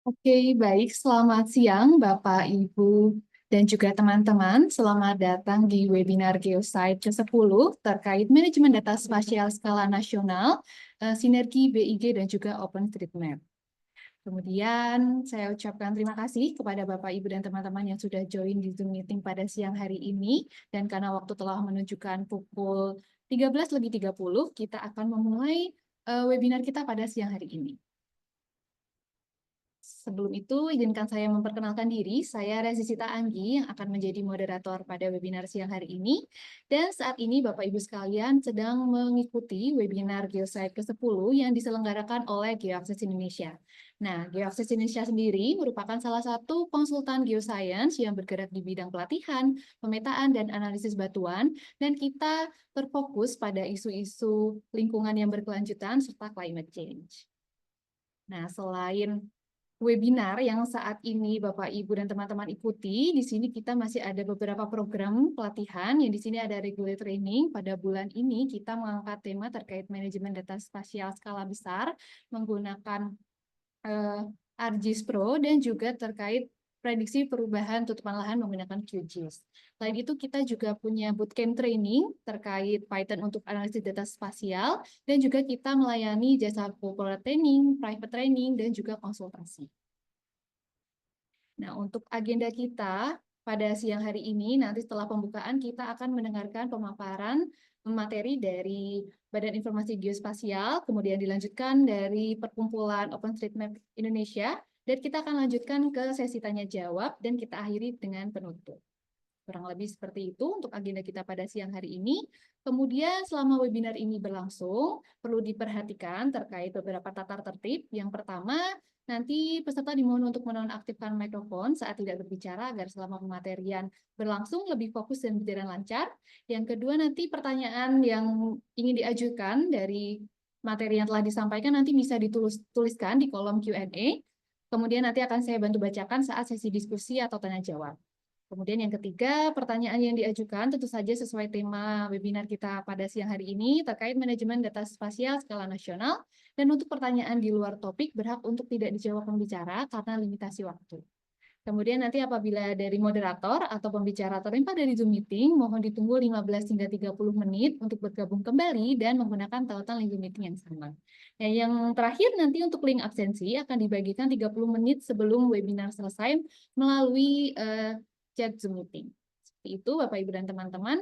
Oke, baik. Selamat siang, Bapak, Ibu, dan juga teman-teman. Selamat datang di webinar Geosite ke-10 terkait manajemen data spasial skala nasional, sinergi BIG, dan juga OpenStreetMap. Kemudian saya ucapkan terima kasih kepada Bapak, Ibu, dan teman-teman yang sudah join di Zoom meeting pada siang hari ini. Dan karena waktu telah menunjukkan pukul 13:30, kita akan memulai webinar kita pada siang hari ini. Sebelum itu, izinkan saya memperkenalkan diri. Saya Rezi Sita Anggi yang akan menjadi moderator pada webinar siang hari ini. Dan saat ini Bapak Ibu sekalian sedang mengikuti webinar Geosite ke-10 yang diselenggarakan oleh GeoAccess Indonesia. Nah, GeoAccess Indonesia sendiri merupakan salah satu konsultan geoscience yang bergerak di bidang pelatihan, pemetaan, dan analisis batuan. Dan kita terfokus pada isu-isu lingkungan yang berkelanjutan serta climate change. Nah, selain webinar yang saat ini Bapak, Ibu, dan teman-teman ikuti, di sini kita masih ada beberapa program pelatihan, yang di sini ada regular training. Pada bulan ini kita mengangkat tema terkait manajemen data spasial skala besar menggunakan ArcGIS Pro dan juga terkait prediksi perubahan tutupan lahan menggunakan QGIS. Selain itu, kita juga punya bootcamp training terkait Python untuk analisis data spasial, dan juga kita melayani jasa corporate training, private training, dan juga konsultasi. Nah, untuk agenda kita pada siang hari ini, nanti setelah pembukaan kita akan mendengarkan pemaparan materi dari Badan Informasi Geospasial, kemudian dilanjutkan dari Perkumpulan OpenStreetMap Indonesia, dan kita akan lanjutkan ke sesi tanya jawab, dan kita akhiri dengan penutup. Kurang lebih seperti itu untuk agenda kita pada siang hari ini. Kemudian selama webinar ini berlangsung, perlu diperhatikan terkait beberapa tata tertib. Yang pertama, nanti peserta dimohon untuk menonaktifkan mikrofon saat tidak berbicara agar selama pematerian berlangsung lebih fokus dan berjalan lancar. Yang kedua, nanti pertanyaan yang ingin diajukan dari materi yang telah disampaikan nanti bisa dituliskan di kolom Q&A. Kemudian nanti akan saya bantu bacakan saat sesi diskusi atau tanya jawab. Kemudian yang ketiga, pertanyaan yang diajukan tentu saja sesuai tema webinar kita pada siang hari ini terkait manajemen data spasial skala nasional. Dan untuk pertanyaan di luar topik berhak untuk tidak dijawab pembicara karena limitasi waktu. Kemudian nanti apabila dari moderator atau pembicara terlimpah dari Zoom meeting, mohon ditunggu 15 hingga 30 menit untuk bergabung kembali dan menggunakan tautan link Zoom meeting yang sama. Nah, yang terakhir nanti untuk link absensi akan dibagikan 30 menit sebelum webinar selesai melalui chat Zoom meeting. Seperti itu Bapak, Ibu, dan teman-teman.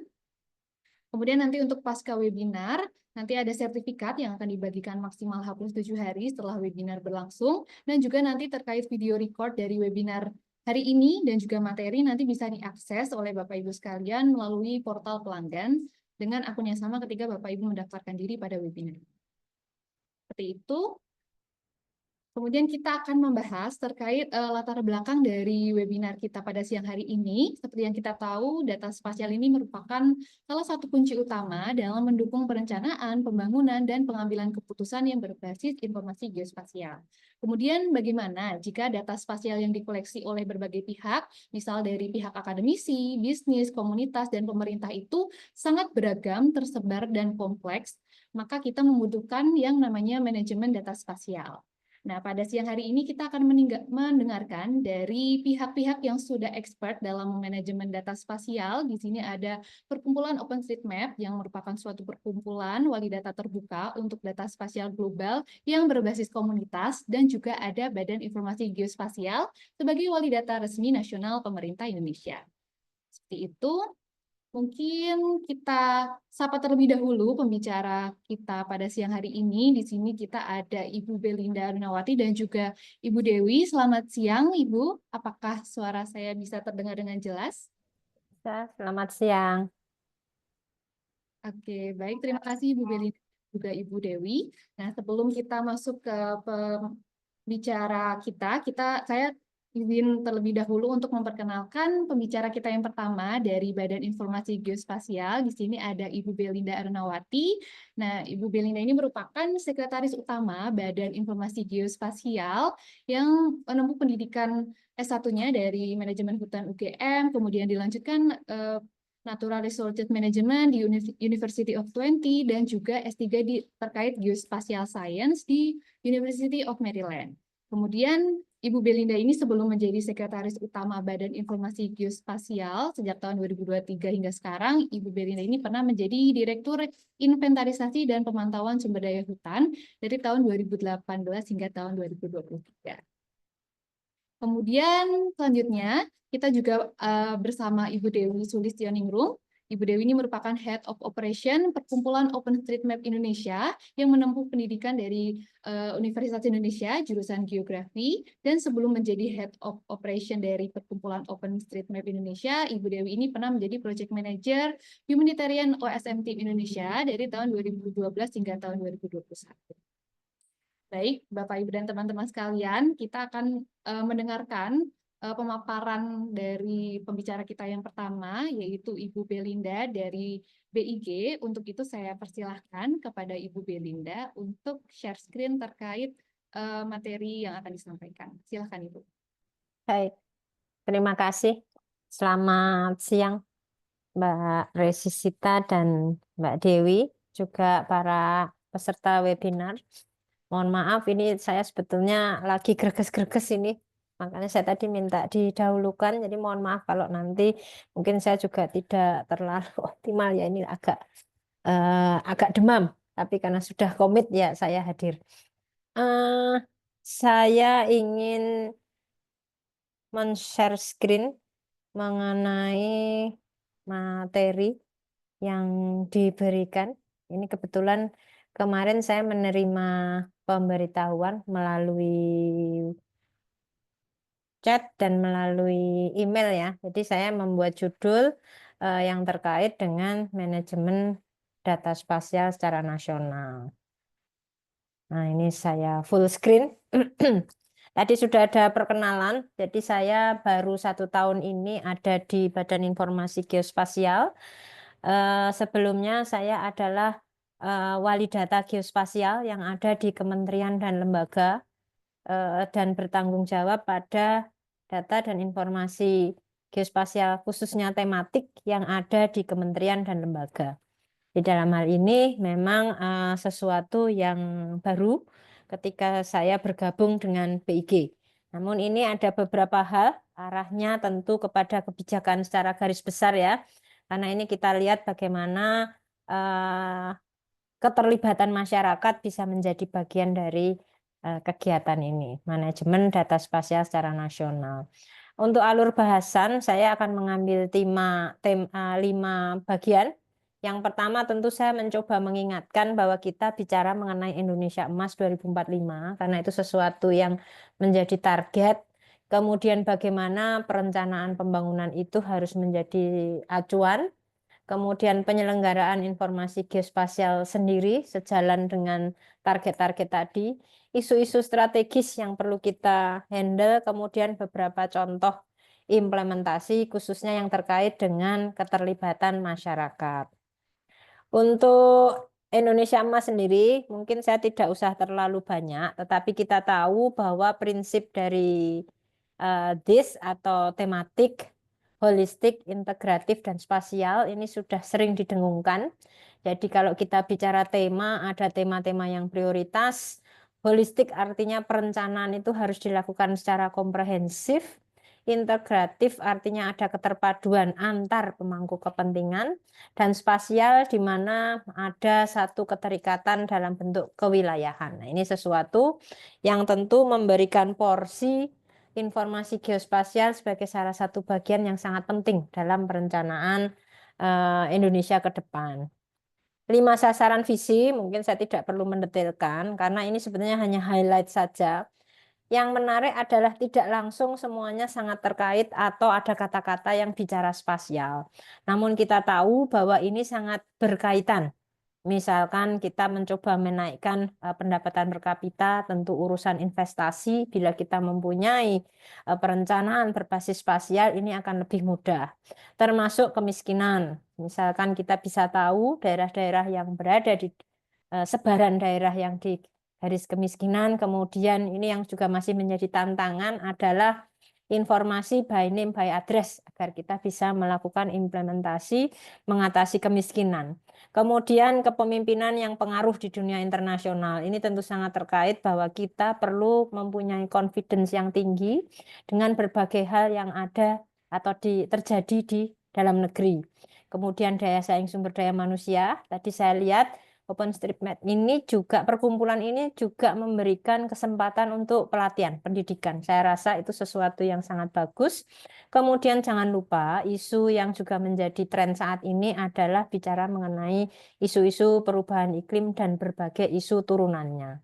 Kemudian nanti untuk pasca webinar, nanti ada sertifikat yang akan dibagikan maksimal H+7 hari setelah webinar berlangsung, dan juga nanti terkait video record dari webinar hari ini dan juga materi nanti bisa diakses oleh Bapak Ibu sekalian melalui portal pelanggan dengan akun yang sama ketika Bapak Ibu mendaftarkan diri pada webinar. Seperti itu. Kemudian kita akan membahas terkait latar belakang dari webinar kita pada siang hari ini. Seperti yang kita tahu, data spasial ini merupakan salah satu kunci utama dalam mendukung perencanaan, pembangunan, dan pengambilan keputusan yang berbasis informasi geospasial. Kemudian bagaimana jika data spasial yang dikoleksi oleh berbagai pihak, misal dari pihak akademisi, bisnis, komunitas, dan pemerintah itu sangat beragam, tersebar, dan kompleks, maka kita membutuhkan yang namanya manajemen data spasial. Nah, pada siang hari ini kita akan mendengarkan dari pihak-pihak yang sudah expert dalam manajemen data spasial. Di sini ada Perkumpulan OpenStreetMap yang merupakan suatu perkumpulan wali data terbuka untuk data spasial global yang berbasis komunitas, dan juga ada Badan Informasi Geospasial sebagai wali data resmi nasional pemerintah Indonesia. Seperti itu. Mungkin kita sapa terlebih dahulu pembicara kita pada siang hari ini. Di sini kita ada Ibu Belinda Arunawati dan juga Ibu Dewi. Selamat siang, Ibu. Apakah suara saya bisa terdengar dengan jelas? Selamat siang. Oke, baik. Terima kasih Ibu Belinda dan juga Ibu Dewi. Nah, sebelum kita masuk ke pembicara saya izin terlebih dahulu untuk memperkenalkan pembicara kita yang pertama dari Badan Informasi Geospasial. Di sini ada Ibu Belinda Arunawati. Nah, Ibu Belinda ini merupakan sekretaris utama Badan Informasi Geospasial yang menempuh pendidikan S1-nya dari Manajemen Hutan UGM, kemudian dilanjutkan Natural Resources Management di University of Twente, dan juga S3 terkait Geospatial Science di University of Maryland. Kemudian Ibu Belinda ini sebelum menjadi Sekretaris Utama Badan Informasi Geospasial sejak tahun 2023 hingga sekarang, Ibu Belinda ini pernah menjadi Direktur Inventarisasi dan Pemantauan Sumber Daya Hutan dari tahun 2018 hingga tahun 2023. Kemudian selanjutnya kita juga bersama Ibu Dewi Sulistioningrum. Ibu Dewi ini merupakan Head of Operation Perkumpulan OpenStreetMap Indonesia yang menempuh pendidikan dari Universitas Indonesia jurusan Geografi, dan sebelum menjadi Head of Operation dari Perkumpulan OpenStreetMap Indonesia, Ibu Dewi ini pernah menjadi Project Manager Humanitarian OSM Team Indonesia dari tahun 2012 hingga tahun 2021. Baik, Bapak, Ibu, dan teman-teman sekalian, kita akan mendengarkan pemaparan dari pembicara kita yang pertama, yaitu Ibu Belinda dari BIG. Untuk itu saya persilahkan kepada Ibu Belinda untuk share screen terkait materi yang akan disampaikan. Silakan, Ibu. Baik, terima kasih. Selamat siang, Mbak Resisita dan Mbak Dewi, juga para peserta webinar. Mohon maaf, ini saya sebetulnya lagi greges-greges ini. Makanya saya tadi minta didahulukan, jadi mohon maaf kalau nanti mungkin saya juga tidak terlalu optimal ya, ini agak demam. Tapi karena sudah komit ya saya hadir. Saya ingin men-share screen mengenai materi yang diberikan. Ini kebetulan kemarin saya menerima pemberitahuan melalui chat dan melalui email ya. Jadi saya membuat judul yang terkait dengan manajemen data spasial secara nasional. Nah, ini saya full screen. Tadi sudah ada perkenalan, jadi saya baru 1 tahun ini ada di Badan Informasi Geospasial. Sebelumnya saya adalah wali data geospasial yang ada di kementerian dan lembaga dan bertanggung jawab pada data dan informasi geospasial khususnya tematik yang ada di kementerian dan lembaga. Di dalam hal ini memang sesuatu yang baru ketika saya bergabung dengan BIG. Namun ini ada beberapa hal, arahnya tentu kepada kebijakan secara garis besar ya. Karena ini kita lihat bagaimana keterlibatan masyarakat bisa menjadi bagian dari kegiatan ini, manajemen data spasial secara nasional. Untuk alur bahasan, saya akan mengambil 5 bagian. Yang pertama tentu saya mencoba mengingatkan bahwa kita bicara mengenai Indonesia Emas 2045, karena itu sesuatu yang menjadi target. Kemudian bagaimana perencanaan pembangunan itu harus menjadi acuan. Kemudian penyelenggaraan informasi geospasial sendiri sejalan dengan target-target tadi. Isu-isu strategis yang perlu kita handle, kemudian beberapa contoh implementasi khususnya yang terkait dengan keterlibatan masyarakat. Untuk Indonesia Emas sendiri, mungkin saya tidak usah terlalu banyak, tetapi kita tahu bahwa prinsip dari DIS atau tematik, holistik, integratif, dan spasial ini sudah sering didengungkan. Jadi kalau kita bicara tema, ada tema-tema yang prioritas. Holistik artinya perencanaan itu harus dilakukan secara komprehensif. Integratif artinya ada keterpaduan antar pemangku kepentingan, dan spasial di mana ada satu keterikatan dalam bentuk kewilayahan. Nah, ini sesuatu yang tentu memberikan porsi informasi geospasial sebagai salah satu bagian yang sangat penting dalam perencanaan Indonesia ke depan. 5 sasaran visi mungkin saya tidak perlu mendetailkan karena ini sebenarnya hanya highlight saja. Yang menarik adalah tidak langsung semuanya sangat terkait atau ada kata-kata yang bicara spasial. Namun kita tahu bahwa ini sangat berkaitan. Misalkan kita mencoba menaikkan pendapatan per kapita, tentu urusan investasi bila kita mempunyai perencanaan berbasis spasial ini akan lebih mudah. Termasuk kemiskinan. Misalkan kita bisa tahu daerah-daerah yang berada di sebaran daerah yang di garis kemiskinan, kemudian ini yang juga masih menjadi tantangan adalah informasi by name by address agar kita bisa melakukan implementasi mengatasi kemiskinan. Kemudian kepemimpinan yang pengaruh di dunia internasional. Ini tentu sangat terkait bahwa kita perlu mempunyai confidence yang tinggi dengan berbagai hal yang ada atau terjadi di dalam negeri. Kemudian daya saing sumber daya manusia. Tadi saya lihat OpenStreetMap ini juga, perkumpulan ini juga memberikan kesempatan untuk pelatihan pendidikan. Saya rasa itu sesuatu yang sangat bagus. Kemudian jangan lupa isu yang juga menjadi tren saat ini adalah bicara mengenai isu-isu perubahan iklim dan berbagai isu turunannya.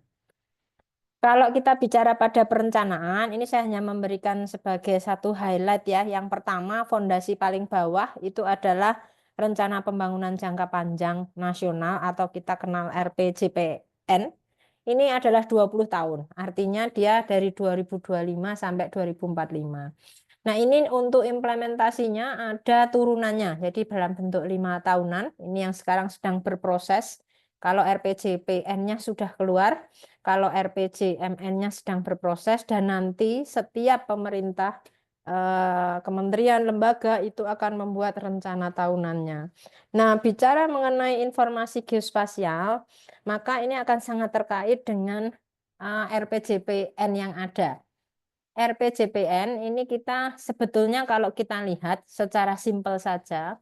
Kalau kita bicara pada perencanaan, ini saya hanya memberikan sebagai satu highlight ya. Yang pertama, fondasi paling bawah itu adalah Rencana Pembangunan Jangka Panjang Nasional atau kita kenal RPJPN. Ini adalah 20 tahun, artinya dia dari 2025 sampai 2045. Nah, ini untuk implementasinya ada turunannya, jadi dalam bentuk 5 tahunan, ini yang sekarang sedang berproses. Kalau RPJPN-nya sudah keluar, kalau RPJMN-nya sedang berproses, dan nanti setiap pemerintah, kementerian, lembaga itu akan membuat rencana tahunannya. Nah, bicara mengenai informasi geospasial, maka ini akan sangat terkait dengan RPJPN yang ada. RPJPN ini kita sebetulnya kalau kita lihat secara simpel saja,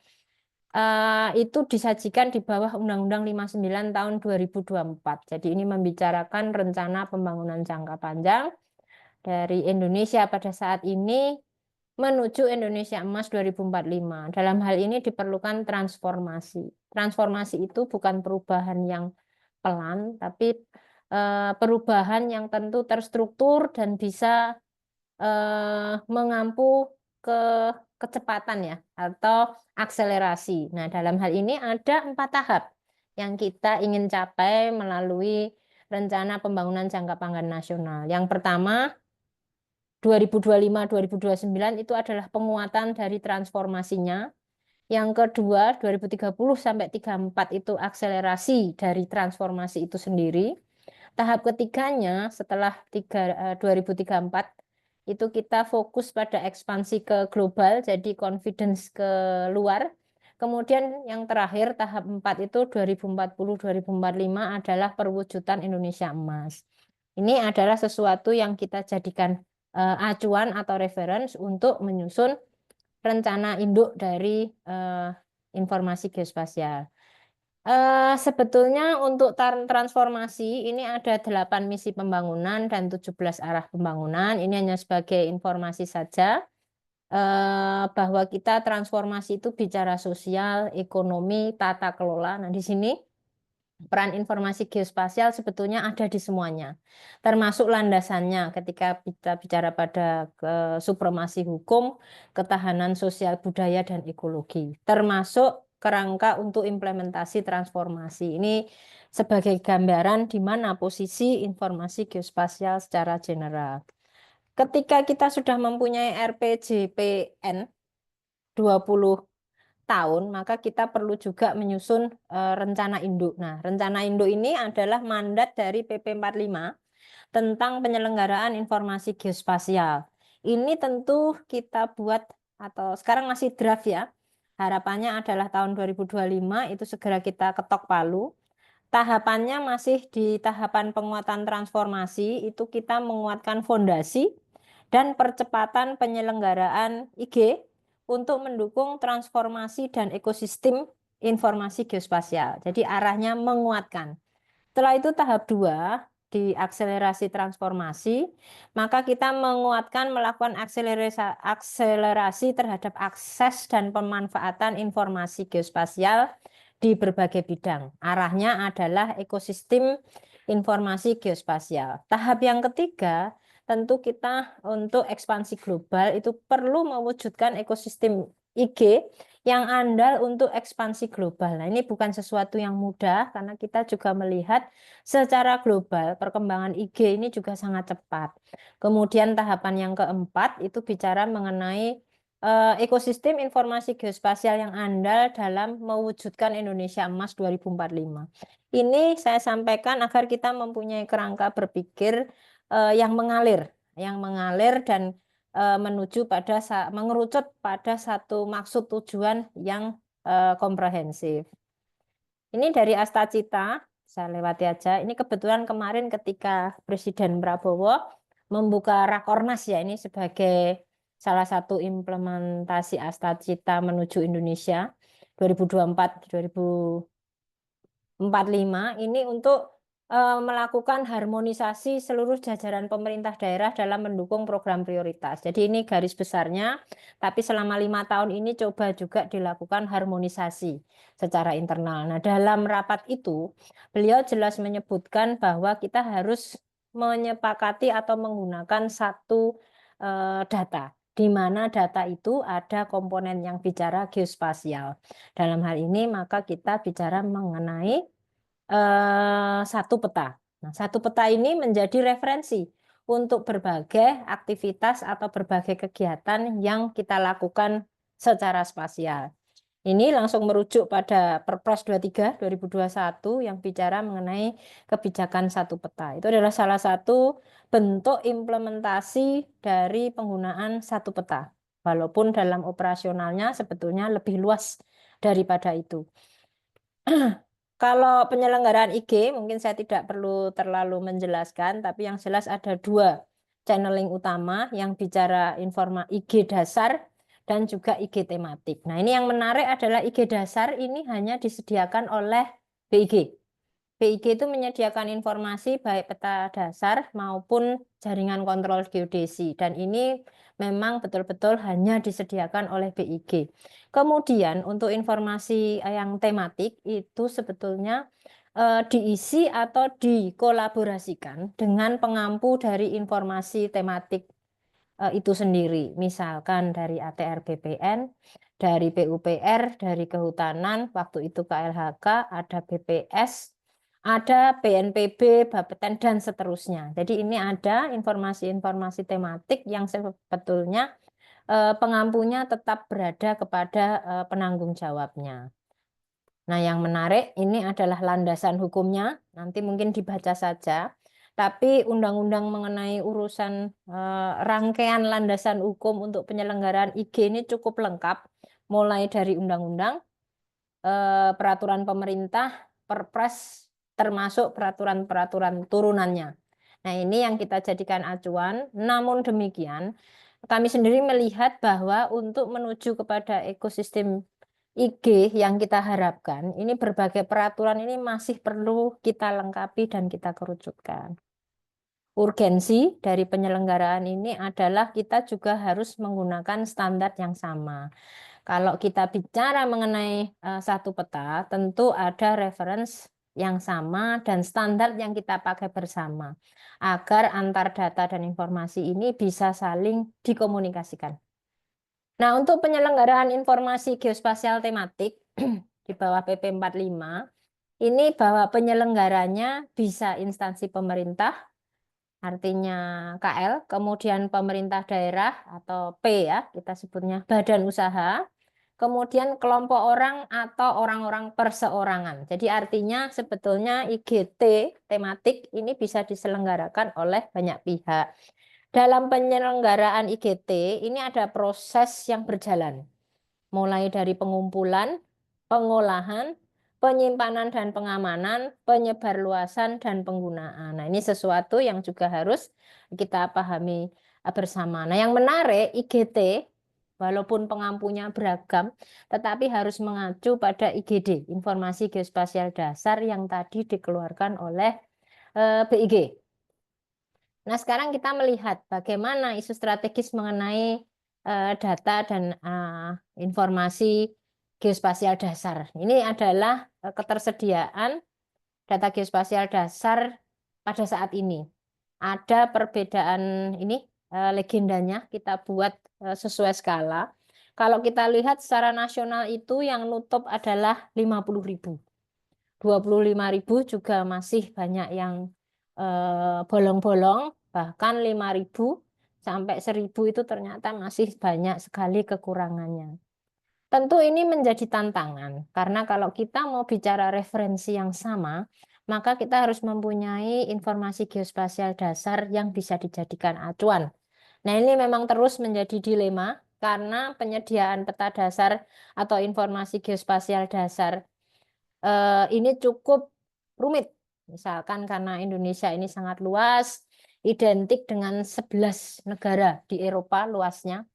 itu disajikan di bawah Undang-Undang 59 tahun 2024. Jadi ini membicarakan rencana pembangunan jangka panjang dari Indonesia pada saat ini menuju Indonesia Emas 2045. Dalam hal ini diperlukan transformasi. Transformasi itu bukan perubahan yang pelan, tapi perubahan yang tentu terstruktur dan bisa mengampu ke kecepatan ya atau akselerasi. Nah, dalam hal ini ada 4 tahap yang kita ingin capai melalui rencana pembangunan jangka panjang nasional. Yang pertama 2025-2029 itu adalah penguatan dari transformasinya. Yang kedua 2030 sampai 34 itu akselerasi dari transformasi itu sendiri. Tahap ketiganya setelah 2034 itu kita fokus pada ekspansi ke global, jadi confidence ke luar. Kemudian yang terakhir tahap 4 itu 2040-2045 adalah perwujudan Indonesia Emas. Ini adalah sesuatu yang kita jadikan acuan atau reference untuk menyusun rencana induk dari informasi geospasial. Sebetulnya untuk transformasi ini ada 8 misi pembangunan dan 17 arah pembangunan. Ini hanya sebagai informasi saja bahwa kita transformasi itu bicara sosial, ekonomi, tata kelola. Nah, di sini peran informasi geospasial sebetulnya ada di semuanya, termasuk landasannya ketika kita bicara pada supremasi hukum, ketahanan sosial budaya, dan ekologi, termasuk kerangka untuk implementasi transformasi. Ini sebagai gambaran di mana posisi informasi geospasial secara general. Ketika kita sudah mempunyai RPJPN 20 tahun, maka kita perlu juga menyusun rencana induk. Nah, rencana induk ini adalah mandat dari PP 45 tentang penyelenggaraan informasi geospasial. Ini tentu kita buat atau sekarang masih draft ya. Harapannya adalah tahun 2025 itu segera kita ketok palu. Tahapannya masih di tahapan penguatan transformasi, itu kita menguatkan fondasi dan percepatan penyelenggaraan IG untuk mendukung transformasi dan ekosistem informasi geospasial. Jadi arahnya menguatkan. Setelah itu tahap 2 di akselerasi transformasi, maka kita menguatkan melakukan akselerasi terhadap akses dan pemanfaatan informasi geospasial di berbagai bidang. Arahnya adalah ekosistem informasi geospasial. Tahap yang ketiga, tentu kita untuk ekspansi global itu perlu mewujudkan ekosistem IG yang andal untuk ekspansi global. Nah, ini bukan sesuatu yang mudah karena kita juga melihat secara global perkembangan IG ini juga sangat cepat. Kemudian tahapan yang keempat itu bicara mengenai ekosistem informasi geospasial yang andal dalam mewujudkan Indonesia Emas 2045. Ini saya sampaikan agar kita mempunyai kerangka berpikir yang mengalir dan menuju pada mengerucut pada satu maksud tujuan yang komprehensif. Ini dari Astacita, saya lewati aja. Ini kebetulan kemarin ketika Presiden Prabowo membuka Rakornas ya, ini sebagai salah satu implementasi Astacita menuju Indonesia 2024-2045 ini untuk melakukan harmonisasi seluruh jajaran pemerintah daerah dalam mendukung program prioritas. Jadi ini garis besarnya, tapi selama 5 tahun ini coba juga dilakukan harmonisasi secara internal. Nah, dalam rapat itu, beliau jelas menyebutkan bahwa kita harus menyepakati atau menggunakan satu data, di mana data itu ada komponen yang bicara geospasial. Dalam hal ini, maka kita bicara mengenai satu peta. Nah, satu peta ini menjadi referensi untuk berbagai aktivitas atau berbagai kegiatan yang kita lakukan secara spasial. Ini langsung merujuk pada Perpres 23 2021 yang bicara mengenai kebijakan satu peta. Itu adalah salah satu bentuk implementasi dari penggunaan satu peta. Walaupun dalam operasionalnya sebetulnya lebih luas daripada itu. Kalau penyelenggaraan IG, mungkin saya tidak perlu terlalu menjelaskan, tapi yang jelas ada 2 channeling utama yang bicara IG dasar dan juga IG tematik. Nah, ini yang menarik adalah IG dasar ini hanya disediakan oleh BIG. BIG itu menyediakan informasi baik peta dasar maupun jaringan kontrol geodesi, dan ini memang betul-betul hanya disediakan oleh BIG. Kemudian untuk informasi yang tematik itu sebetulnya diisi atau dikolaborasikan dengan pengampu dari informasi tematik itu sendiri. Misalkan dari ATR BPN, dari PUPR, dari Kehutanan, waktu itu KLHK, ada BPS, ada BNPB, Bapeten, dan seterusnya. Jadi ini ada informasi-informasi tematik yang sebetulnya pengampunya tetap berada kepada penanggung jawabnya. Nah, yang menarik ini adalah landasan hukumnya, nanti mungkin dibaca saja. Tapi undang-undang mengenai urusan rangkaian landasan hukum untuk penyelenggaraan IG ini cukup lengkap, mulai dari undang-undang, peraturan pemerintah, perpres, termasuk peraturan-peraturan turunannya. Nah, ini yang kita jadikan acuan. Namun demikian, kami sendiri melihat bahwa untuk menuju kepada ekosistem IG yang kita harapkan, ini berbagai peraturan ini masih perlu kita lengkapi dan kita kerucutkan. Urgensi dari penyelenggaraan ini adalah kita juga harus menggunakan standar yang sama. Kalau kita bicara mengenai satu peta, tentu ada reference yang sama dan standar yang kita pakai bersama, agar antar data dan informasi ini bisa saling dikomunikasikan. Nah, untuk penyelenggaraan informasi geospasial tematik di bawah PP 45, ini bahwa penyelenggaranya bisa instansi pemerintah, artinya KL, kemudian pemerintah daerah atau P ya, kita sebutnya badan usaha, kemudian kelompok orang atau orang-orang perseorangan. Jadi artinya sebetulnya IGT tematik ini bisa diselenggarakan oleh banyak pihak. Dalam penyelenggaraan IGT ini ada proses yang berjalan, mulai dari pengumpulan, pengolahan, penyimpanan dan pengamanan, penyebarluasan dan penggunaan. Nah, ini sesuatu yang juga harus kita pahami bersama. Nah, yang menarik IGT walaupun pengampunya beragam, tetapi harus mengacu pada IGD, Informasi Geospasial Dasar yang tadi dikeluarkan oleh BIG. Nah, sekarang kita melihat bagaimana isu strategis mengenai data dan informasi geospasial dasar. Ini adalah ketersediaan data geospasial dasar pada saat ini. Ada perbedaan ini legendanya kita buat sesuai skala. Kalau kita lihat secara nasional itu yang nutup adalah 50.000. 25.000 juga masih banyak yang bolong-bolong, bahkan 5.000 sampai 1.000 itu ternyata masih banyak sekali kekurangannya. Tentu ini menjadi tantangan, karena kalau kita mau bicara referensi yang sama, maka kita harus mempunyai informasi geospasial dasar yang bisa dijadikan acuan. Nah, ini memang terus menjadi dilema karena penyediaan peta dasar atau informasi geospasial dasar ini cukup rumit. Misalkan karena Indonesia ini sangat luas, identik dengan 11 negara di Eropa luasnya.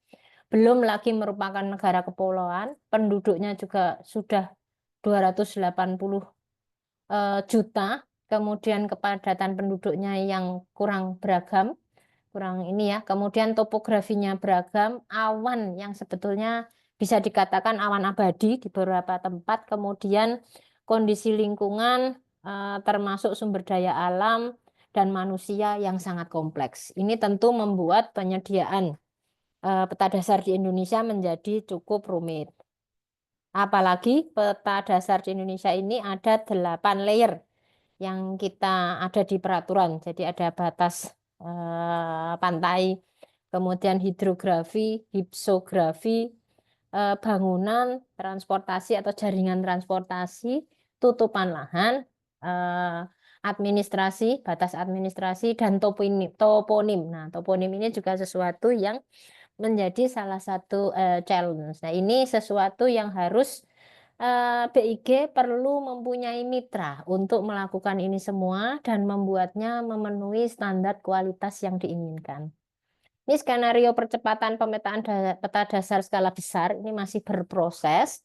Belum lagi merupakan negara kepulauan, penduduknya juga sudah 280 juta, kemudian kepadatan penduduknya yang kurang beragam, kurang ini ya, kemudian topografinya beragam, awan yang sebetulnya bisa dikatakan awan abadi di beberapa tempat, kemudian kondisi lingkungan termasuk sumber daya alam dan manusia yang sangat kompleks. Ini tentu membuat penyediaan peta dasar di Indonesia menjadi cukup rumit. Apalagi peta dasar di Indonesia ini ada 8 layer yang kita ada di peraturan. Jadi ada batas pantai, kemudian hidrografi, hipsografi, bangunan, transportasi atau jaringan transportasi, tutupan lahan, administrasi, batas administrasi, dan toponim. Nah, toponim ini juga sesuatu yang menjadi salah satu challenge. Nah, ini sesuatu yang harus BIG perlu mempunyai mitra untuk melakukan ini semua dan membuatnya memenuhi standar kualitas yang diinginkan. Ini skenario percepatan pemetaan peta dasar skala besar ini masih berproses.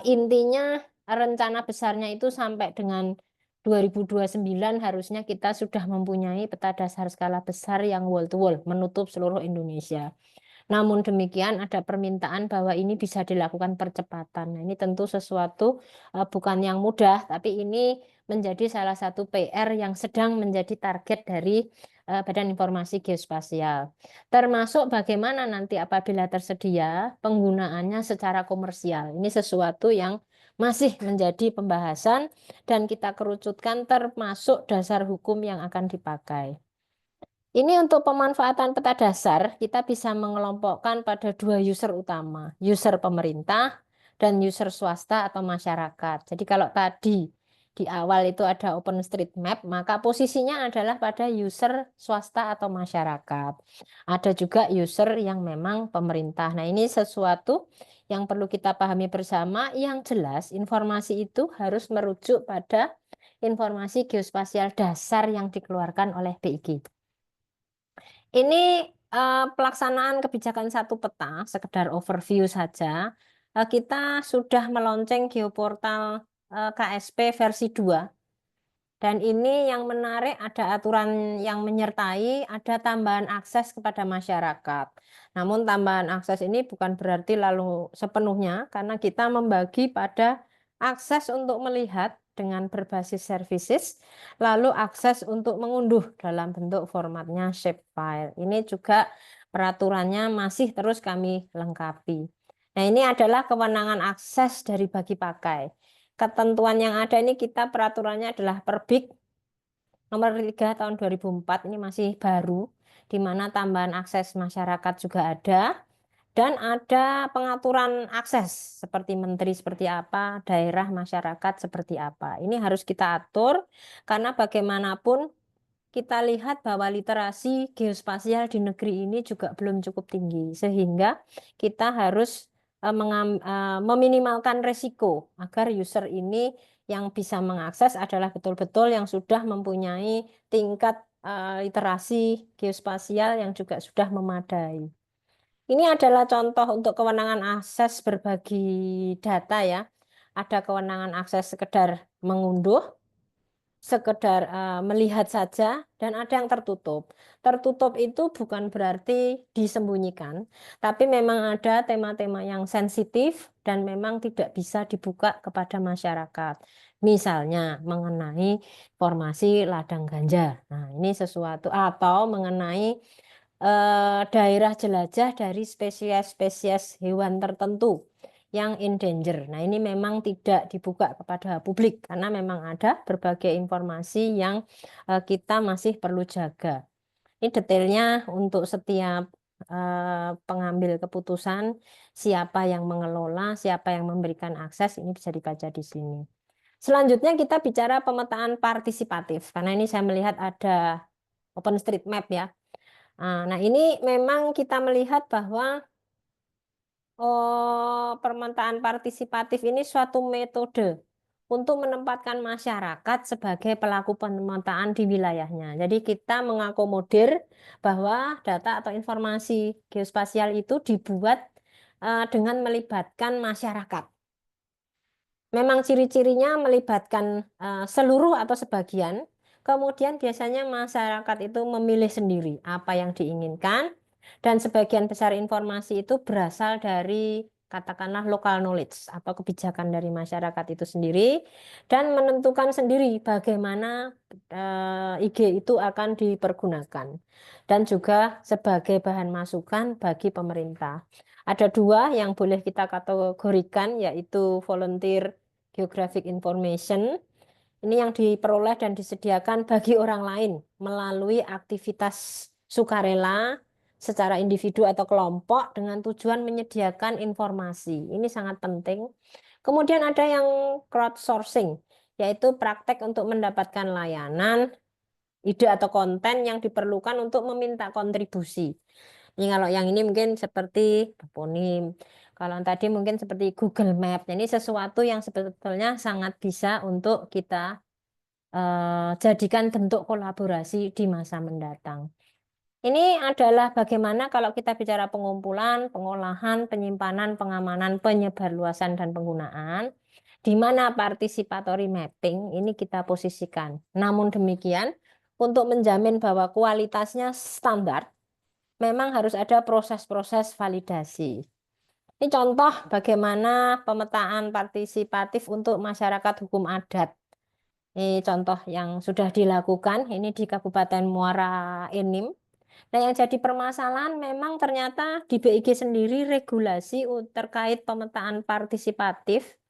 Intinya rencana besarnya itu sampai dengan 2029 harusnya kita sudah mempunyai peta dasar skala besar yang wall to wall, menutup seluruh Indonesia. Namun demikian ada permintaan bahwa ini bisa dilakukan percepatan. Nah, ini tentu sesuatu bukan yang mudah, tapi ini menjadi salah satu PR yang sedang menjadi target dari Badan Informasi Geospasial. Termasuk bagaimana nanti apabila tersedia penggunaannya secara komersial. Ini sesuatu yang masih menjadi pembahasan dan kita kerucutkan termasuk dasar hukum yang akan dipakai. Ini untuk pemanfaatan peta dasar, kita bisa mengelompokkan pada 2 user utama, user pemerintah dan user swasta atau masyarakat. Jadi kalau tadi di awal itu ada OpenStreetMap, maka posisinya adalah pada user swasta atau masyarakat. Ada juga user yang memang pemerintah. Nah, ini sesuatu yang perlu kita pahami bersama. Yang jelas, informasi itu harus merujuk pada informasi geospasial dasar yang dikeluarkan oleh BIG. Ini pelaksanaan kebijakan satu peta, sekedar overview saja. Kita sudah melonceng geoportal KSP versi 2. Dan ini yang menarik ada aturan yang menyertai, ada tambahan akses kepada masyarakat. Namun tambahan akses ini bukan berarti lalu sepenuhnya, karena kita membagi pada akses untuk melihat dengan berbasis services, lalu akses untuk mengunduh dalam bentuk formatnya shapefile. Ini juga peraturannya masih terus kami lengkapi. Nah, ini adalah kewenangan akses dari bagi pakai. Ketentuan yang ada ini kita peraturannya adalah Perbik nomor 3 tahun 2004, ini masih baru, di mana tambahan akses masyarakat juga ada. Dan ada pengaturan akses, seperti menteri seperti apa, daerah masyarakat seperti apa. Ini harus kita atur, karena bagaimanapun kita lihat bahwa literasi geospasial di negeri ini juga belum cukup tinggi. Sehingga kita harus meminimalkan resiko, agar user ini yang bisa mengakses adalah betul-betul yang sudah mempunyai tingkat literasi geospasial yang juga sudah memadai. Ini adalah contoh untuk kewenangan akses berbagi data ya. Ada kewenangan akses sekedar mengunduh, sekedar melihat saja, dan ada yang tertutup. Tertutup itu bukan berarti disembunyikan, tapi memang ada tema-tema yang sensitif dan memang tidak bisa dibuka kepada masyarakat. Misalnya mengenai formasi ladang ganja. Nah, ini sesuatu atau mengenai daerah jelajah dari spesies-spesies hewan tertentu yang endanger. Nah, ini memang tidak dibuka kepada publik karena memang ada berbagai informasi yang kita masih perlu jaga. Ini detailnya untuk setiap pengambil keputusan, siapa yang mengelola, siapa yang memberikan akses, ini bisa dibaca di sini. Selanjutnya kita bicara pemetaan partisipatif, karena ini saya melihat ada OpenStreetMap ya. Nah, ini memang kita melihat bahwa pemetaan partisipatif ini suatu metode untuk menempatkan masyarakat sebagai pelaku pemetaan di wilayahnya. Jadi kita mengakomodir bahwa data atau informasi geospasial itu dibuat dengan melibatkan masyarakat. Memang ciri-cirinya melibatkan seluruh atau sebagian, kemudian biasanya masyarakat itu memilih sendiri apa yang diinginkan, dan sebagian besar informasi itu berasal dari katakanlah local knowledge atau kebijakan dari masyarakat itu sendiri, dan menentukan sendiri bagaimana IG itu akan dipergunakan, dan juga sebagai bahan masukan bagi pemerintah. Ada dua yang boleh kita kategorikan, yaitu volunteer geographic information. Ini yang diperoleh dan disediakan bagi orang lain melalui aktivitas sukarela secara individu atau kelompok dengan tujuan menyediakan informasi. Ini sangat penting. Kemudian ada yang crowdsourcing, yaitu praktek untuk mendapatkan layanan, ide atau konten yang diperlukan untuk meminta kontribusi. Ini kalau yang ini mungkin seperti toponim. Kalau yang tadi mungkin seperti Google Map. Ini sesuatu yang sebetulnya sangat bisa untuk kita jadikan bentuk kolaborasi di masa mendatang. Ini adalah bagaimana kalau kita bicara pengumpulan, pengolahan, penyimpanan, pengamanan, penyebarluasan, dan penggunaan, di mana participatory mapping ini kita posisikan. Namun demikian, untuk menjamin bahwa kualitasnya standar, memang harus ada proses-proses validasi. Ini contoh bagaimana pemetaan partisipatif untuk masyarakat hukum adat. Ini contoh yang sudah dilakukan, ini di Kabupaten Muara Enim. Nah, yang jadi permasalahan memang ternyata di BIG sendiri regulasi terkait pemetaan partisipatif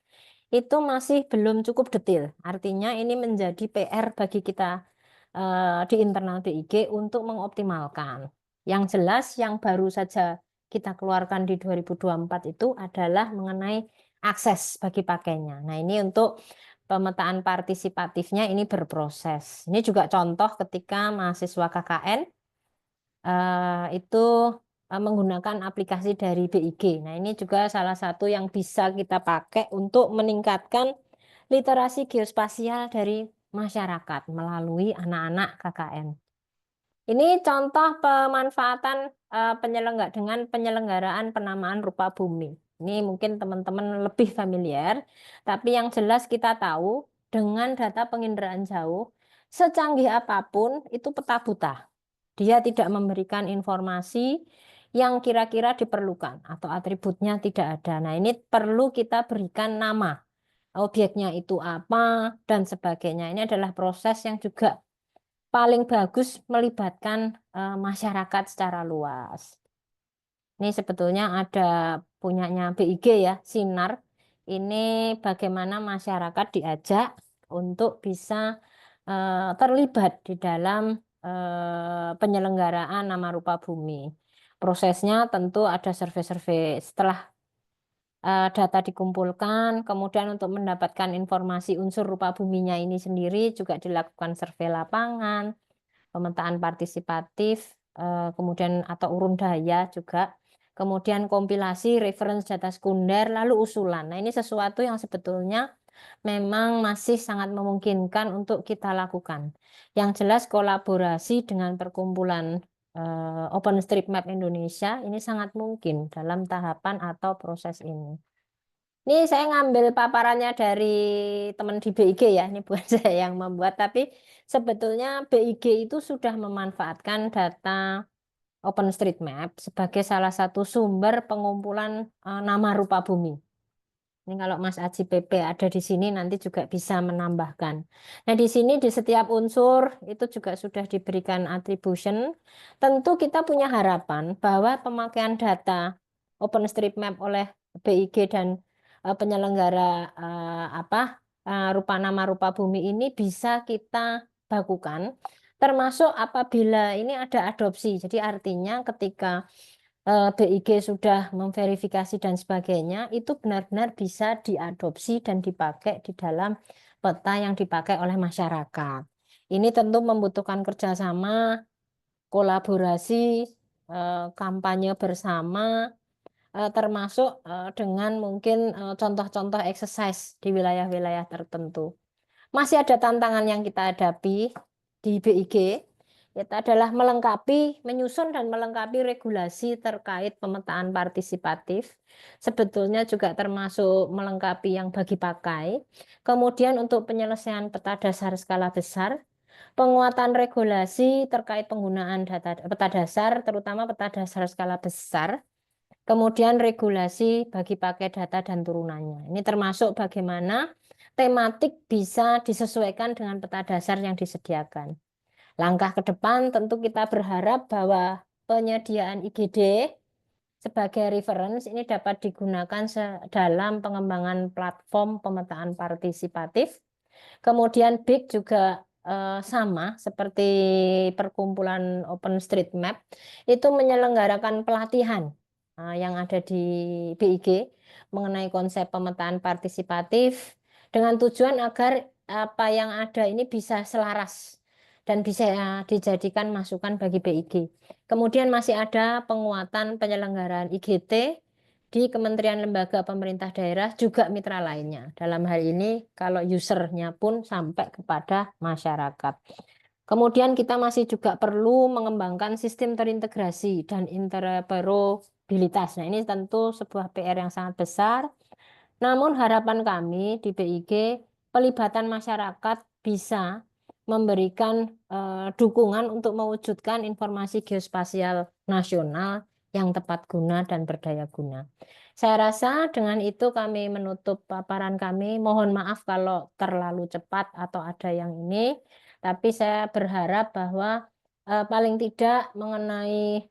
itu masih belum cukup detail. Artinya ini menjadi PR bagi kita di internal BIG untuk mengoptimalkan. Yang jelas yang baru saja kita keluarkan di 2024 itu adalah mengenai akses bagi pakainya. Nah, ini untuk pemetaan partisipatifnya ini berproses. Ini juga contoh ketika mahasiswa KKN itu menggunakan aplikasi dari BIG. Nah, ini juga salah satu yang bisa kita pakai untuk meningkatkan literasi geospasial dari masyarakat melalui anak-anak KKN. Ini contoh pemanfaatan dengan penyelenggaraan penamaan rupa bumi. Ini mungkin teman-teman lebih familiar, tapi yang jelas kita tahu dengan data penginderaan jauh, secanggih apapun itu peta buta. Dia tidak memberikan informasi yang kira-kira diperlukan atau atributnya tidak ada. Nah, ini perlu kita berikan nama. Objeknya itu apa dan sebagainya. Ini adalah proses yang juga paling bagus melibatkan masyarakat secara luas. Ini sebetulnya ada punyanya BIG ya, Sinar. Ini bagaimana masyarakat diajak untuk bisa terlibat di dalam penyelenggaraan nama rupa bumi. Prosesnya tentu ada survei-survei setelah data dikumpulkan, kemudian untuk mendapatkan informasi unsur rupa buminya ini sendiri juga dilakukan survei lapangan, pemetaan partisipatif, kemudian atau urun daya juga, kemudian kompilasi, reference data sekunder, lalu usulan. Nah, ini sesuatu yang sebetulnya memang masih sangat memungkinkan untuk kita lakukan. Yang jelas kolaborasi dengan perkumpulan OpenStreetMap Indonesia ini sangat mungkin dalam tahapan atau proses ini. Ini saya ngambil paparannya dari teman di BIG ya, ini bukan saya yang membuat, tapi sebetulnya BIG itu sudah memanfaatkan data OpenStreetMap sebagai salah satu sumber pengumpulan nama rupa bumi. Ini kalau Mas Aji PP ada di sini nanti juga bisa menambahkan. Nah, di sini di setiap unsur itu juga sudah diberikan attribution. Tentu kita punya harapan bahwa pemakaian data OpenStreetMap oleh BIG dan penyelenggara rupa nama rupa bumi ini bisa kita bakukan, termasuk apabila ini ada adopsi. Jadi artinya ketika BIG sudah memverifikasi dan sebagainya, itu benar-benar bisa diadopsi dan dipakai di dalam peta yang dipakai oleh masyarakat. Ini tentu membutuhkan kerjasama kolaborasi, kampanye bersama, termasuk dengan mungkin contoh-contoh exercise di wilayah-wilayah tertentu. Masih ada tantangan yang kita hadapi di BIG, itu adalah menyusun dan melengkapi regulasi terkait pemetaan partisipatif. Sebetulnya juga termasuk melengkapi yang bagi pakai. Kemudian untuk penyelesaian peta dasar skala besar, penguatan regulasi terkait penggunaan data peta dasar, terutama peta dasar skala besar. Kemudian regulasi bagi pakai data dan turunannya. Ini termasuk bagaimana tematik bisa disesuaikan dengan peta dasar yang disediakan. Langkah ke depan tentu kita berharap bahwa penyediaan IGD sebagai reference ini dapat digunakan dalam pengembangan platform pemetaan partisipatif. Kemudian BIG juga sama seperti perkumpulan OpenStreetMap itu menyelenggarakan pelatihan yang ada di BIG mengenai konsep pemetaan partisipatif dengan tujuan agar apa yang ada ini bisa selaras dan bisa dijadikan masukan bagi BIG. Kemudian masih ada penguatan penyelenggaraan IGT di kementerian lembaga pemerintah daerah juga mitra lainnya. Dalam hal ini kalau usernya pun sampai kepada masyarakat. Kemudian kita masih juga perlu mengembangkan sistem terintegrasi dan interoperabilitas. Nah, ini tentu sebuah PR yang sangat besar. Namun harapan kami di BIG, pelibatan masyarakat bisa memberikan dukungan untuk mewujudkan informasi geospasial nasional yang tepat guna dan berdaya guna. Saya rasa dengan itu kami menutup paparan kami. Mohon maaf kalau terlalu cepat atau ada yang ini, tapi saya berharap bahwa paling tidak mengenai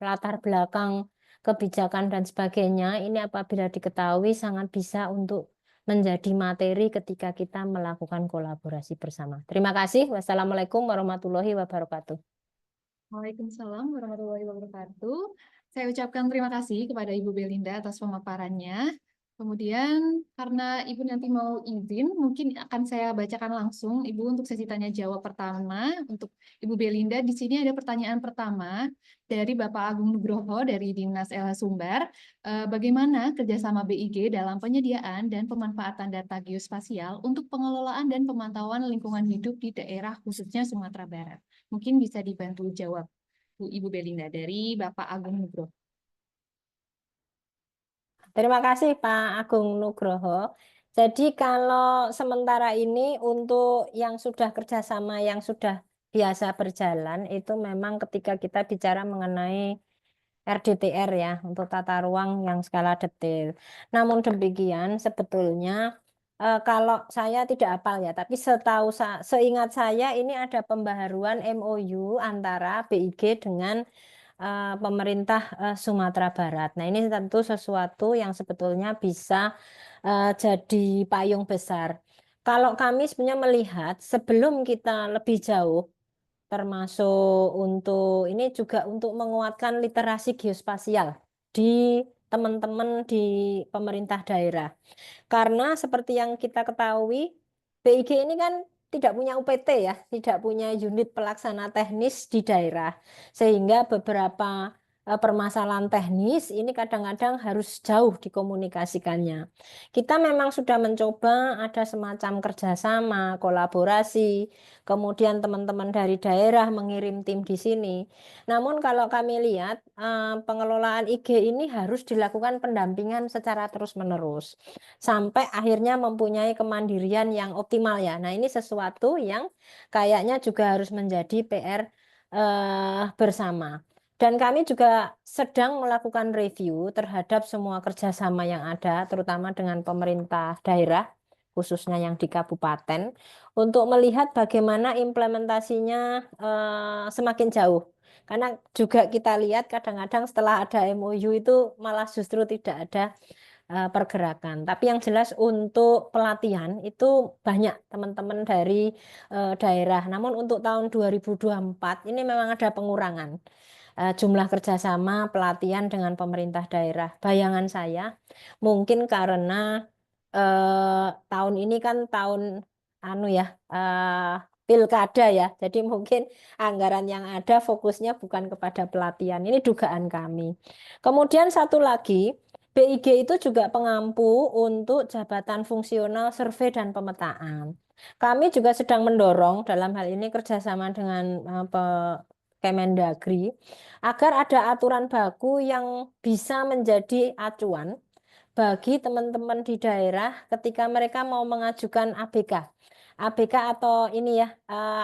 latar belakang kebijakan dan sebagainya, ini apabila diketahui sangat bisa untuk menjadi materi ketika kita melakukan kolaborasi bersama. Terima kasih. Wassalamualaikum warahmatullahi wabarakatuh. Waalaikumsalam warahmatullahi wabarakatuh. Saya ucapkan terima kasih kepada Ibu Belinda atas pemaparannya. Kemudian karena Ibu nanti mau izin, mungkin akan saya bacakan langsung Ibu untuk sesi tanya jawab pertama. Untuk Ibu Belinda, di sini ada pertanyaan pertama dari Bapak Agung Nugroho dari Dinas LH Sumber. Bagaimana kerjasama BIG dalam penyediaan dan pemanfaatan data geospasial untuk pengelolaan dan pemantauan lingkungan hidup di daerah khususnya Sumatera Barat? Mungkin bisa dibantu jawab Bu Ibu Belinda dari Bapak Agung Nugroho. Terima kasih Pak Agung Nugroho. Jadi kalau sementara ini untuk yang sudah kerjasama yang sudah biasa berjalan itu memang ketika kita bicara mengenai RDTR ya untuk tata ruang yang skala detail. Namun demikian sebetulnya kalau saya tidak hafal ya, tapi seingat saya ini ada pembaharuan MOU antara BIG dengan pemerintah Sumatera Barat. Nah, ini tentu sesuatu yang sebetulnya bisa jadi payung besar. Kalau kami sebenarnya melihat sebelum kita lebih jauh, termasuk untuk ini juga untuk menguatkan literasi geospasial di teman-teman di pemerintah daerah. Karena seperti yang kita ketahui, BIG ini kan tidak punya UPT ya, tidak punya unit pelaksana teknis di daerah. Sehingga beberapa permasalahan teknis ini kadang-kadang harus jauh dikomunikasikannya. Kita memang sudah mencoba ada semacam kerjasama, kolaborasi, kemudian teman-teman dari daerah mengirim tim di sini. Namun kalau kami lihat pengelolaan IG ini harus dilakukan pendampingan secara terus-menerus sampai akhirnya mempunyai kemandirian yang optimal ya. Nah, ini sesuatu yang kayaknya juga harus menjadi PR bersama. Dan kami juga sedang melakukan review terhadap semua kerjasama yang ada, terutama dengan pemerintah daerah, khususnya yang di kabupaten, untuk melihat bagaimana implementasinya semakin jauh. Karena juga kita lihat kadang-kadang setelah ada MOU itu malah justru tidak ada pergerakan. Tapi yang jelas untuk pelatihan itu banyak teman-teman dari daerah. Namun untuk tahun 2024 ini memang ada pengurangan jumlah kerjasama pelatihan dengan pemerintah daerah. Bayangan saya mungkin karena tahun ini kan tahun anu ya pilkada ya. Jadi mungkin anggaran yang ada fokusnya bukan kepada pelatihan. Ini dugaan kami. Kemudian satu lagi, BIG itu juga pengampu untuk jabatan fungsional survei dan pemetaan. Kami juga sedang mendorong dalam hal ini kerjasama dengan Kemendagri agar ada aturan baku yang bisa menjadi acuan bagi teman-teman di daerah ketika mereka mau mengajukan ABK. ABK atau ini ya,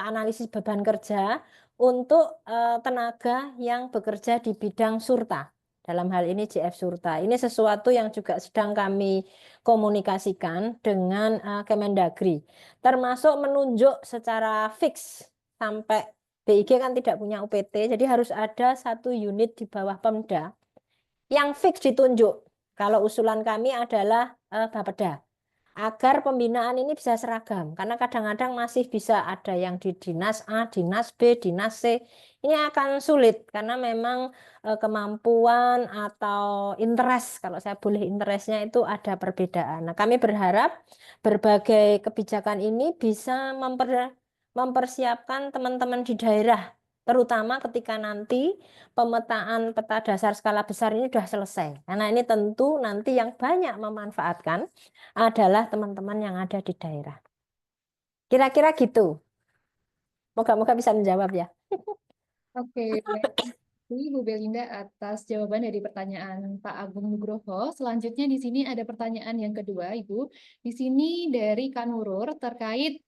analisis beban kerja untuk tenaga yang bekerja di bidang surta. Dalam hal ini JF Surta. Ini sesuatu yang juga sedang kami komunikasikan dengan Kemendagri. Termasuk menunjuk secara fix sampai BIG kan tidak punya UPT, jadi harus ada satu unit di bawah Pemda yang fix ditunjuk. Kalau usulan kami adalah Bapeda, agar pembinaan ini bisa seragam. Karena kadang-kadang masih bisa ada yang di dinas A, dinas B, dinas C. Ini akan sulit karena memang kemampuan atau interest, kalau saya boleh interestnya itu ada perbedaan. Nah, kami berharap berbagai kebijakan ini bisa mempersiapkan teman-teman di daerah, terutama ketika nanti pemetaan peta dasar skala besar ini sudah selesai. Karena ini tentu nanti yang banyak memanfaatkan adalah teman-teman yang ada di daerah. Kira-kira gitu. Moga-moga bisa menjawab ya. Oke, baik. Ibu Belinda atas jawaban dari pertanyaan Pak Agung Nugroho. Selanjutnya di sini ada pertanyaan yang kedua, Ibu. Di sini dari Kak Nurur terkait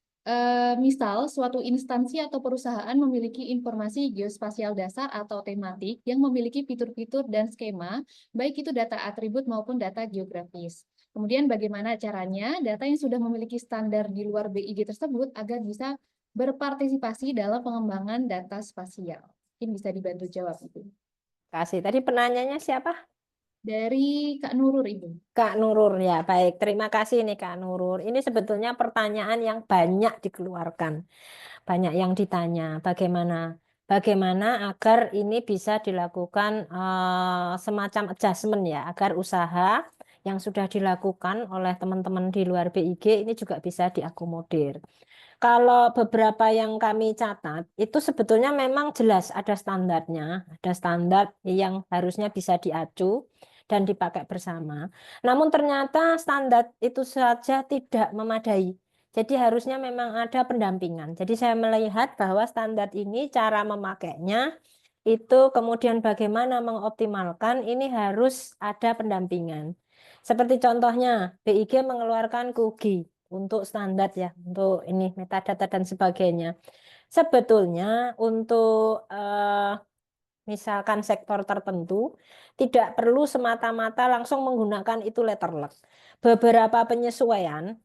misal suatu instansi atau perusahaan memiliki informasi geospasial dasar atau tematik yang memiliki fitur-fitur dan skema, baik itu data atribut maupun data geografis. Kemudian bagaimana caranya data yang sudah memiliki standar di luar BIG tersebut agar bisa berpartisipasi dalam pengembangan data spasial. Mungkin bisa dibantu jawab, Ibu. Kasih. Tadi penanyanya siapa? Dari Kak Nurur, Ibu. Kak Nurur ya. Baik, terima kasih nih Kak Nurur. Ini sebetulnya pertanyaan yang banyak dikeluarkan. Banyak yang ditanya. Bagaimana agar ini bisa dilakukan semacam adjustment ya, agar usaha yang sudah dilakukan oleh teman-teman di luar BIG ini juga bisa diakomodir. Kalau beberapa yang kami catat, itu sebetulnya memang jelas ada standarnya, ada standar yang harusnya bisa diacu dan dipakai bersama. Namun ternyata standar itu saja tidak memadai. Jadi harusnya memang ada pendampingan. Jadi saya melihat bahwa standar ini cara memakainya itu kemudian bagaimana mengoptimalkan ini harus ada pendampingan. Seperti contohnya BIG mengeluarkan KUGI untuk standar ya, untuk ini metadata dan sebagainya. Sebetulnya untuk misalkan sektor tertentu tidak perlu semata-mata langsung menggunakan itu letterlock. Beberapa penyesuaian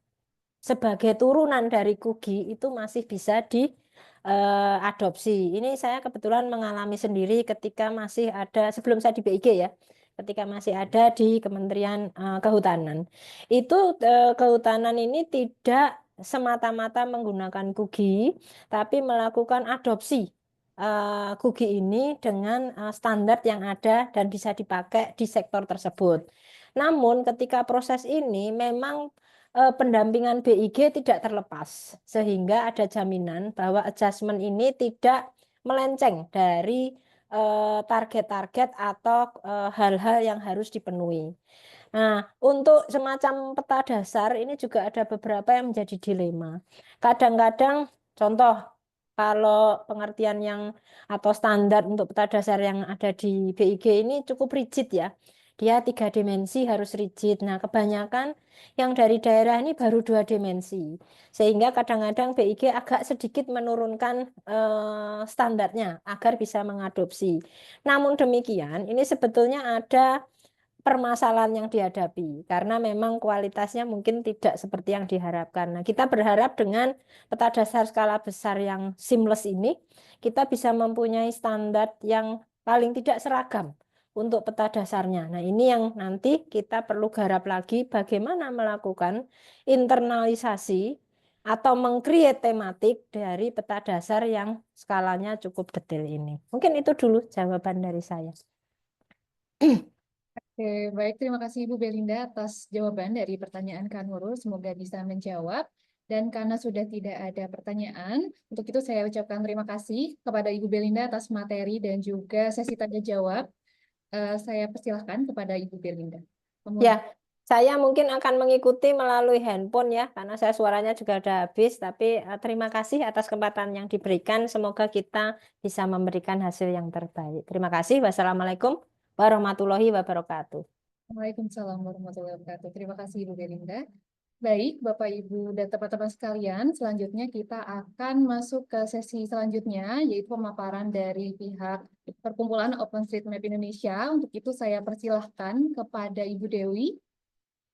sebagai turunan dari KUGI itu masih bisa diadopsi. Ini saya kebetulan mengalami sendiri ketika masih ada sebelum saya di BIG ya, ketika masih ada di Kementerian Kehutanan. Itu kehutanan ini tidak semata-mata menggunakan KUGI, tapi melakukan adopsi KUGI ini dengan standar yang ada dan bisa dipakai di sektor tersebut. Namun ketika proses ini memang pendampingan BIG tidak terlepas, sehingga ada jaminan bahwa adjustment ini tidak melenceng dari target-target atau hal-hal yang harus dipenuhi. Nah, untuk semacam peta dasar ini juga ada beberapa yang menjadi dilema. Kadang-kadang, contoh, kalau pengertian yang atau standar untuk peta dasar yang ada di BIG ini cukup rigid ya. Dia 3 dimensi harus rigid. Nah, kebanyakan yang dari daerah ini baru 2 dimensi. Sehingga kadang-kadang BIG agak sedikit menurunkan standarnya agar bisa mengadopsi. Namun demikian, ini sebetulnya ada permasalahan yang dihadapi karena memang kualitasnya mungkin tidak seperti yang diharapkan. Nah, kita berharap dengan peta dasar skala besar yang seamless ini, kita bisa mempunyai standar yang paling tidak seragam untuk peta dasarnya. Nah, ini yang nanti kita perlu garap lagi bagaimana melakukan internalisasi atau meng-create tematik dari peta dasar yang skalanya cukup detail ini. Mungkin itu dulu jawaban dari saya. Oke, baik. Terima kasih Ibu Belinda atas jawaban dari pertanyaan Kak Nurul. Semoga bisa menjawab. Dan karena sudah tidak ada pertanyaan, untuk itu saya ucapkan terima kasih kepada Ibu Belinda atas materi dan juga sesi tanya jawab. Saya persilahkan kepada Ibu Belinda. Ya, saya mungkin akan mengikuti melalui handphone ya, karena saya suaranya juga udah habis. Tapi terima kasih atas kesempatan yang diberikan. Semoga kita bisa memberikan hasil yang terbaik. Terima kasih. Wassalamualaikum warahmatullahi wabarakatuh. Waalaikumsalam warahmatullahi wabarakatuh. Terima kasih Ibu Belinda. Baik, Bapak Ibu dan teman-teman sekalian, selanjutnya kita akan masuk ke sesi selanjutnya, yaitu pemaparan dari pihak Perkumpulan OpenStreetMap Indonesia. Untuk itu saya persilahkan kepada Ibu Dewi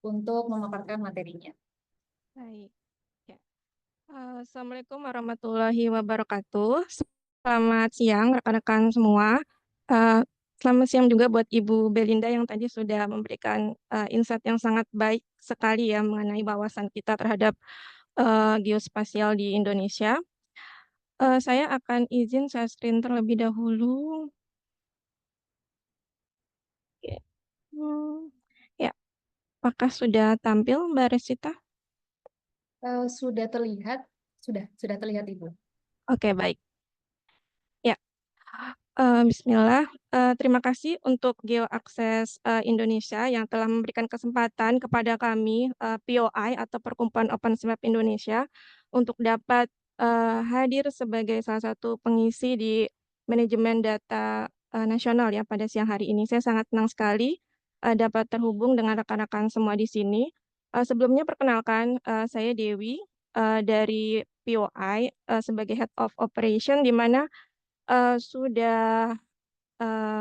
untuk memaparkan materinya. Baik, ya. Assalamualaikum warahmatullahi wabarakatuh. Selamat siang rekan-rekan semua. Eh, Selamat siang juga buat Ibu Belinda yang tadi sudah memberikan insight yang sangat baik sekali ya mengenai wawasan kita terhadap geospasial di Indonesia. Saya akan izin share screen terlebih dahulu. Oke. Ya, apakah sudah tampil Mbak Resita? Sudah terlihat, sudah terlihat Ibu. Oke, baik. Ya. Bismillah. Terima kasih untuk GeoAccess Indonesia yang telah memberikan kesempatan kepada kami POI atau Perkumpulan OpenStreetMap Indonesia untuk dapat hadir sebagai salah satu pengisi di manajemen data nasional ya pada siang hari ini. Saya sangat senang sekali dapat terhubung dengan rekan-rekan semua di sini. Sebelumnya perkenalkan saya Dewi dari POI sebagai Head of Operation di mana sudah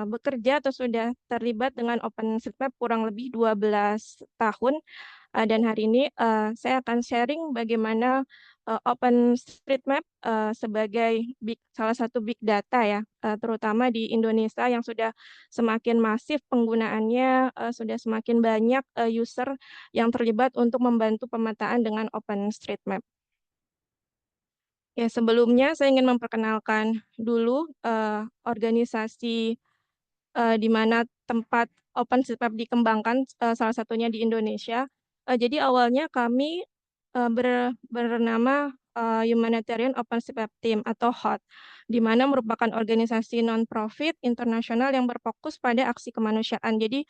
bekerja atau sudah terlibat dengan OpenStreetMap kurang lebih 12 tahun. Dan hari ini saya akan sharing bagaimana OpenStreetMap sebagai salah satu big data ya, terutama di Indonesia yang sudah semakin masif penggunaannya, sudah semakin banyak user yang terlibat untuk membantu pemetaan dengan OpenStreetMap. Ya, sebelumnya saya ingin memperkenalkan dulu organisasi di mana tempat OpenStreetMap dikembangkan, salah satunya di Indonesia. Jadi awalnya kami bernama Humanitarian OpenStreetMap Team atau HOT, di mana merupakan organisasi non-profit internasional yang berfokus pada aksi kemanusiaan. Jadi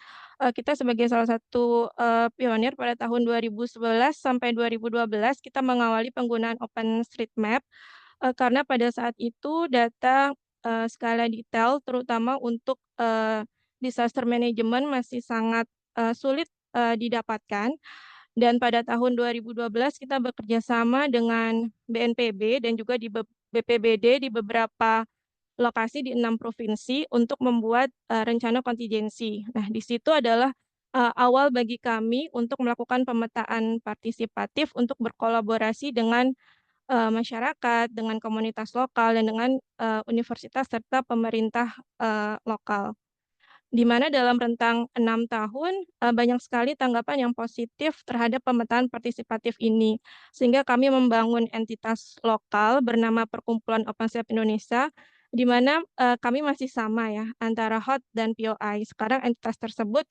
kita sebagai salah satu pionir pada tahun 2011 sampai 2012 kita mengawali penggunaan OpenStreetMap karena pada saat itu data skala detail terutama untuk disaster management masih sangat sulit didapatkan. Dan pada tahun 2012 kita bekerja sama dengan BNPB dan juga di BPBD di beberapa lokasi di 6 provinsi untuk membuat rencana kontingensi. Nah, di situ adalah awal bagi kami untuk melakukan pemetaan partisipatif untuk berkolaborasi dengan masyarakat, dengan komunitas lokal, dan dengan universitas serta pemerintah lokal. Di mana dalam rentang 6 tahun, banyak sekali tanggapan yang positif terhadap pemetaan partisipatif ini. Sehingga kami membangun entitas lokal bernama Perkumpulan OpenStreetMap Indonesia, di mana kami masih sama ya, antara HOT dan POI. Sekarang entitas tersebut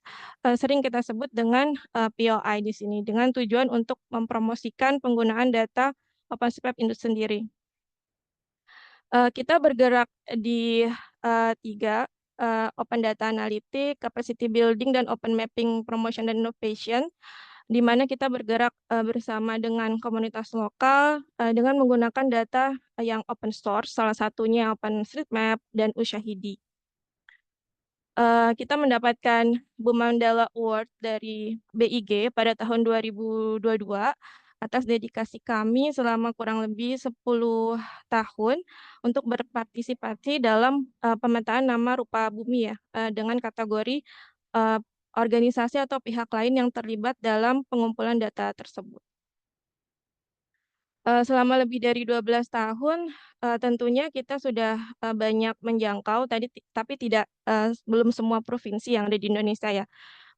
sering kita sebut dengan POI di sini, dengan tujuan untuk mempromosikan penggunaan data OpenStreetMap itu sendiri. Kita bergerak di tiga, Open Data Analytic, Capacity Building, dan Open Mapping Promotion dan Innovation, di mana kita bergerak bersama dengan komunitas lokal dengan menggunakan data yang open source, salah satunya OpenStreetMap dan Ushahidi. Kita mendapatkan Bumandala Award dari BIG pada tahun 2022 atas dedikasi kami selama kurang lebih 10 tahun untuk berpartisipasi dalam pemetaan nama rupa bumi ya, dengan kategori organisasi atau pihak lain yang terlibat dalam pengumpulan data tersebut. Selama lebih dari 12 tahun, tentunya kita sudah banyak menjangkau tapi tidak belum semua provinsi yang ada di Indonesia ya.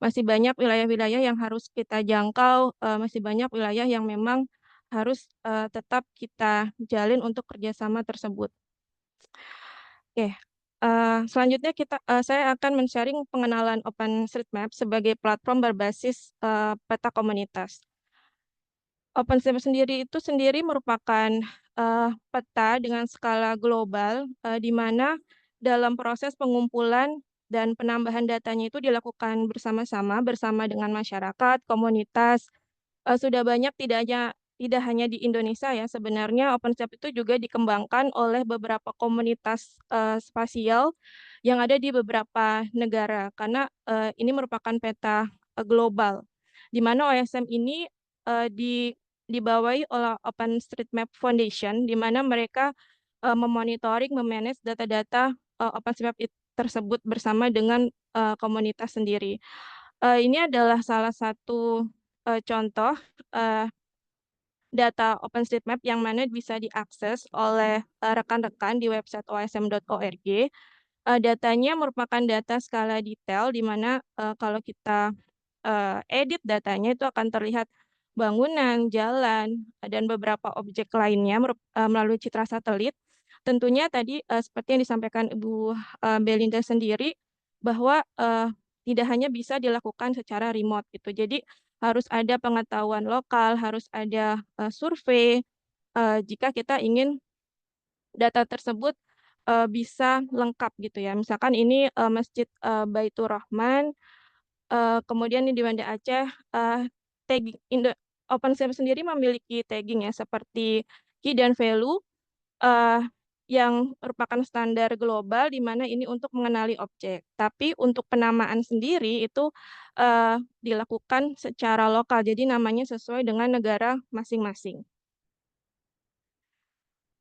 Masih banyak wilayah-wilayah yang harus kita jangkau, masih banyak wilayah yang memang harus tetap kita jalin untuk kerjasama tersebut. Oke, selanjutnya saya akan men-sharing pengenalan OpenStreetMap sebagai platform berbasis peta komunitas. OpenStreetMap sendiri merupakan peta dengan skala global, di mana dalam proses pengumpulan dan penambahan datanya itu dilakukan bersama-sama bersama dengan masyarakat, komunitas. Sudah banyak tidak hanya di Indonesia ya, sebenarnya OpenStreetMap itu juga dikembangkan oleh beberapa komunitas spasial yang ada di beberapa negara, karena ini merupakan peta global, di mana OSM ini dibawahi oleh OpenStreetMap Foundation, di mana mereka memonitoring, memanage data-data OpenStreetMap tersebut bersama dengan komunitas sendiri. Ini adalah salah satu contoh data OpenStreetMap yang mana bisa diakses oleh rekan-rekan di website osm.org. Datanya merupakan data skala detail, di mana kalau kita edit datanya itu akan terlihat bangunan, jalan, dan beberapa objek lainnya melalui citra satelit. Tentunya tadi seperti yang disampaikan Ibu Belinda sendiri, bahwa tidak hanya bisa dilakukan secara remote gitu. Jadi harus ada pengetahuan lokal, harus ada survei jika kita ingin data tersebut bisa lengkap gitu ya. Misalkan ini Masjid Baitur Rahman, kemudian di Banda Aceh, tagging OpenStreetMap sendiri memiliki tagging ya, seperti key dan value yang merupakan standar global, di mana ini untuk mengenali objek. Tapi untuk penamaan sendiri itu dilakukan secara lokal, jadi namanya sesuai dengan negara masing-masing.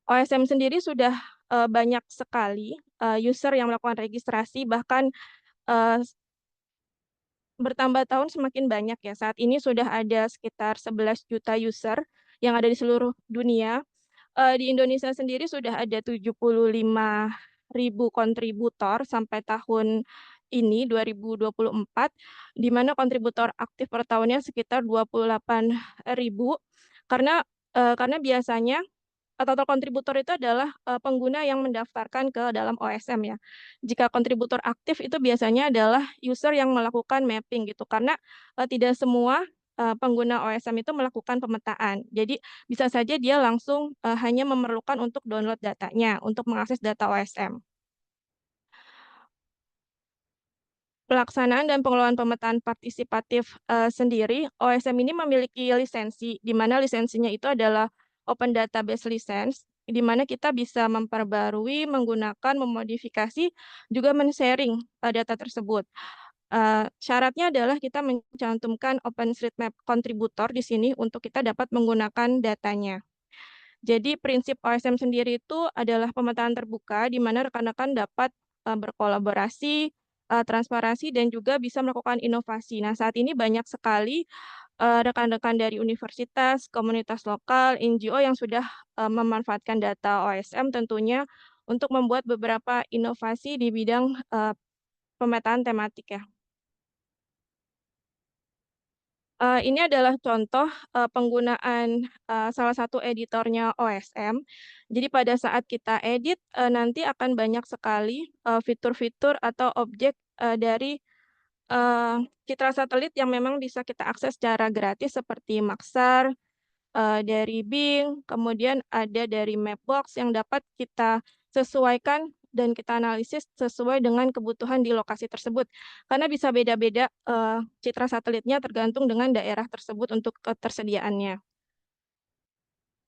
OSM sendiri sudah banyak sekali user yang melakukan registrasi, bahkan bertambah tahun semakin banyak ya. Saat ini sudah ada sekitar 11 juta user yang ada di seluruh dunia. Di Indonesia sendiri sudah ada 75.000 kontributor sampai tahun ini 2024, di mana kontributor aktif per tahunnya sekitar 28.000. Karena biasanya total kontributor itu adalah pengguna yang mendaftarkan ke dalam OSM ya. Jika kontributor aktif itu biasanya adalah user yang melakukan mapping gitu, karena tidak semua pengguna OSM itu melakukan pemetaan. Jadi bisa saja dia langsung hanya memerlukan untuk download datanya untuk mengakses data OSM. Pelaksanaan dan pengelolaan pemetaan partisipatif sendiri, OSM ini memiliki lisensi, di mana lisensinya itu adalah Open Database License, di mana kita bisa memperbarui, menggunakan, memodifikasi, juga men-sharing data tersebut. Syaratnya adalah kita mencantumkan OpenStreetMap kontributor di sini untuk kita dapat menggunakan datanya. Jadi prinsip OSM sendiri itu adalah pemetaan terbuka, di mana rekan-rekan dapat berkolaborasi, transparansi, dan juga bisa melakukan inovasi. Nah, saat ini banyak sekali rekan-rekan dari universitas, komunitas lokal, NGO yang sudah memanfaatkan data OSM tentunya untuk membuat beberapa inovasi di bidang pemetaan tematik ya. Ini adalah contoh penggunaan salah satu editornya OSM. Jadi pada saat kita edit, nanti akan banyak sekali fitur-fitur atau objek dari citra satelit yang memang bisa kita akses secara gratis, seperti Maxar, dari Bing, kemudian ada dari Mapbox yang dapat kita sesuaikan dan kita analisis sesuai dengan kebutuhan di lokasi tersebut. Karena bisa beda-beda citra satelitnya tergantung dengan daerah tersebut untuk ketersediaannya.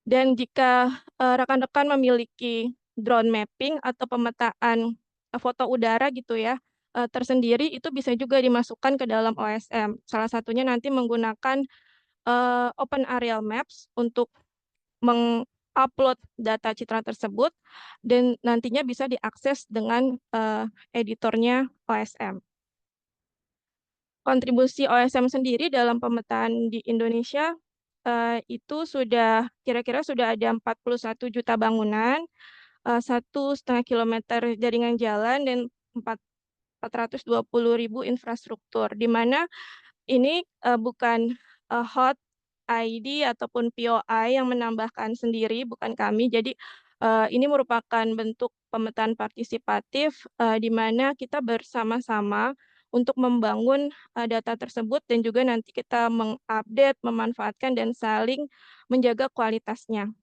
Dan jika rekan-rekan memiliki drone mapping atau pemetaan foto udara gitu ya, tersendiri, itu bisa juga dimasukkan ke dalam OSM. Salah satunya nanti menggunakan Open Aerial Maps untuk mengupload data citra tersebut, dan nantinya bisa diakses dengan editornya OSM. Kontribusi OSM sendiri dalam pemetaan di Indonesia itu kira-kira sudah ada 41 juta bangunan, 1,5 kilometer jaringan jalan, dan 420.000 infrastruktur, di mana ini bukan hot ID ataupun POI yang menambahkan sendiri, bukan kami. Jadi ini merupakan bentuk pemetaan partisipatif di mana kita bersama-sama untuk membangun data tersebut dan juga nanti kita mengupdate, memanfaatkan, dan saling menjaga kualitasnya.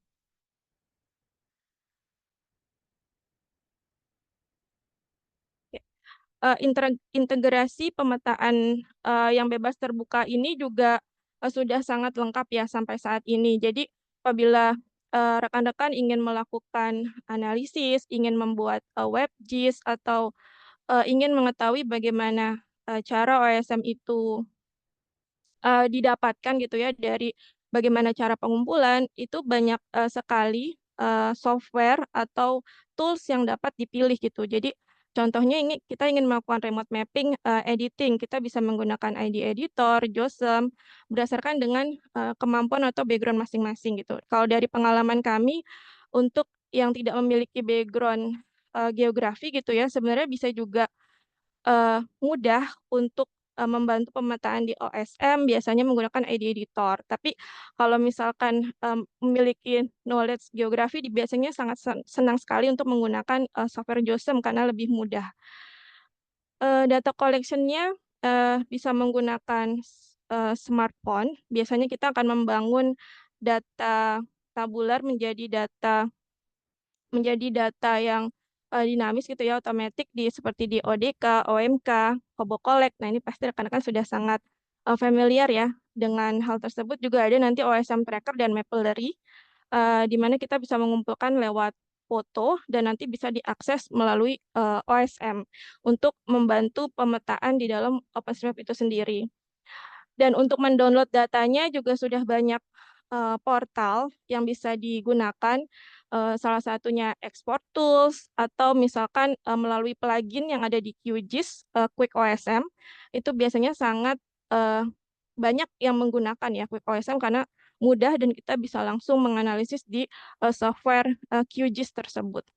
Integrasi pemetaan yang bebas terbuka ini juga sudah sangat lengkap ya sampai saat ini. Jadi apabila rekan-rekan ingin melakukan analisis, ingin membuat WebGIS, atau ingin mengetahui bagaimana cara OSM itu didapatkan gitu ya dari bagaimana cara pengumpulan, itu banyak sekali software atau tools yang dapat dipilih gitu. Jadi contohnya ini kita ingin melakukan remote mapping editing, kita bisa menggunakan ID editor, JOSM berdasarkan dengan kemampuan atau background masing-masing gitu. Kalau dari pengalaman kami untuk yang tidak memiliki background geografi gitu ya, sebenarnya bisa juga mudah untuk membantu pemetaan di OSM biasanya menggunakan ID editor. Tapi kalau misalkan memiliki knowledge geografi, biasanya sangat senang sekali untuk menggunakan software JOSM karena lebih mudah. Data collection-nya bisa menggunakan smartphone. Biasanya kita akan membangun data tabular menjadi data yang dinamis gitu ya, otomatis seperti di ODK, OMK, Kobo Collect. Nah, ini pasti rekan-rekan sudah sangat familiar ya dengan hal tersebut. Juga ada nanti OSM Tracker dan Mapillary, di mana kita bisa mengumpulkan lewat foto dan nanti bisa diakses melalui OSM untuk membantu pemetaan di dalam OpenStreetMap itu sendiri. Dan untuk mendownload datanya juga sudah banyak portal yang bisa digunakan, salah satunya Export Tools, atau misalkan melalui plugin yang ada di QGIS, Quick OSM, itu biasanya sangat banyak yang menggunakan ya Quick OSM karena mudah dan kita bisa langsung menganalisis di software QGIS tersebut.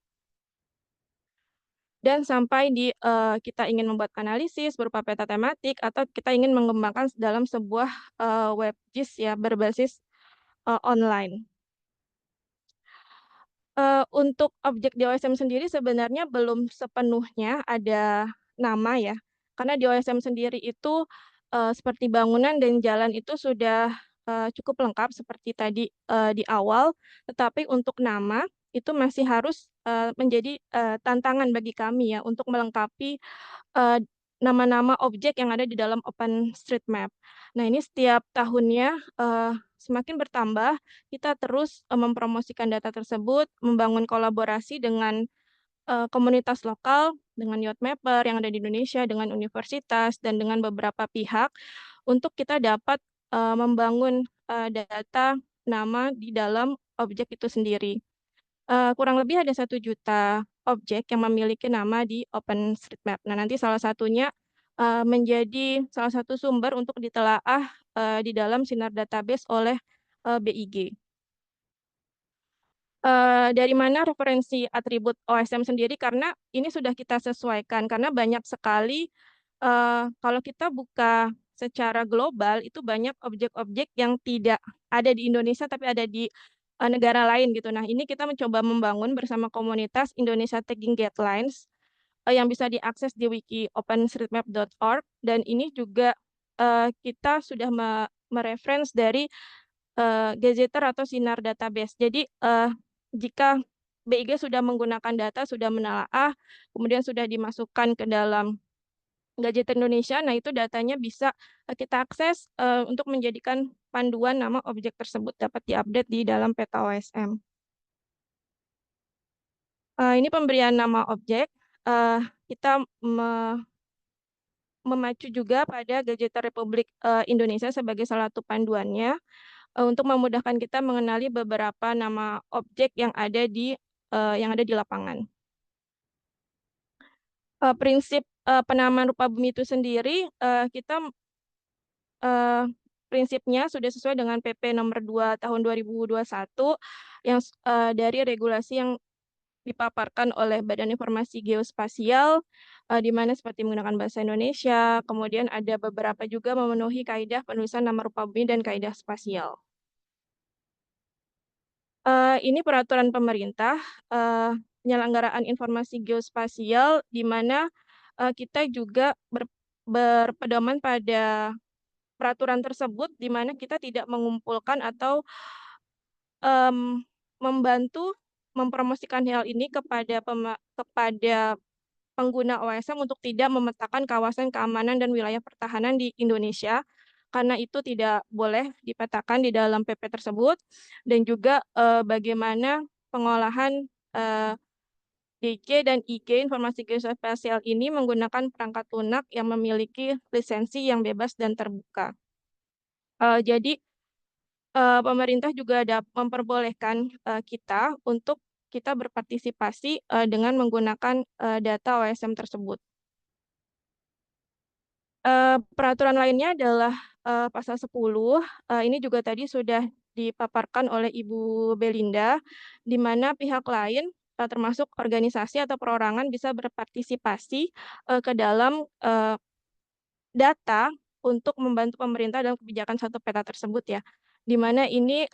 Dan sampai di kita ingin membuat analisis berupa peta tematik atau kita ingin mengembangkan dalam sebuah WebGIS ya berbasis online. Untuk objek di OSM sendiri sebenarnya belum sepenuhnya ada nama ya, karena di OSM sendiri itu seperti bangunan dan jalan itu sudah cukup lengkap seperti tadi di awal, tetapi untuk nama itu masih harus menjadi tantangan bagi kami ya untuk melengkapi nama-nama objek yang ada di dalam OpenStreetMap. Nah, ini setiap tahunnya semakin bertambah, kita terus mempromosikan data tersebut, membangun kolaborasi dengan komunitas lokal, dengan Yacht Mapper yang ada di Indonesia, dengan universitas, dan dengan beberapa pihak, untuk kita dapat membangun data nama di dalam objek itu sendiri. Kurang lebih ada 1 juta objek yang memiliki nama di OpenStreetMap. Nah, nanti salah satunya menjadi salah satu sumber untuk ditelaah di dalam Sinar Database oleh BIG. Dari mana referensi atribut OSM sendiri? Karena ini sudah kita sesuaikan, karena banyak sekali kalau kita buka secara global, itu banyak objek-objek yang tidak ada di Indonesia, tapi ada di negara lain gitu. Nah, ini kita mencoba membangun bersama komunitas Indonesia Tagging Guidelines yang bisa diakses di wiki openstreetmap.org, dan ini juga kita sudah mereference dari Gazetteer atau Sinar Database. Jadi jika BIG sudah menggunakan data, sudah menelaah, kemudian sudah dimasukkan ke dalam Gazetteer Indonesia, nah itu datanya bisa kita akses untuk menjadikan panduan nama objek tersebut dapat diupdate di dalam peta OSM. Ini pemberian nama objek. Kita memacu juga pada Gazetteer Republik Indonesia sebagai salah satu panduannya untuk memudahkan kita mengenali beberapa nama objek yang ada di lapangan. Prinsip penamaan rupa bumi itu sendiri kita prinsipnya sudah sesuai dengan PP nomor 2 tahun 2021 yang dari regulasi yang dipaparkan oleh Badan Informasi Geospasial, di mana seperti menggunakan bahasa Indonesia, kemudian ada beberapa juga memenuhi kaidah penulisan nama rupa bumi dan kaidah spasial. Ini peraturan pemerintah penyelenggaraan informasi geospasial, di mana kita juga berpedoman pada peraturan tersebut, di mana kita tidak mengumpulkan atau membantu mempromosikan hal ini kepada pengguna OSM untuk tidak memetakan kawasan keamanan dan wilayah pertahanan di Indonesia, karena itu tidak boleh dipetakan di dalam PP tersebut, dan juga bagaimana pengolahan DG dan IG informasi geospasial ini menggunakan perangkat lunak yang memiliki lisensi yang bebas dan terbuka. Jadi pemerintah juga memperbolehkan kita untuk kita berpartisipasi dengan menggunakan data OSM tersebut. Peraturan lainnya adalah pasal 10. Ini juga tadi sudah dipaparkan oleh Ibu Belinda, di mana pihak lain termasuk organisasi atau perorangan bisa berpartisipasi ke dalam data untuk membantu pemerintah dalam kebijakan satu peta tersebut ya, di mana ini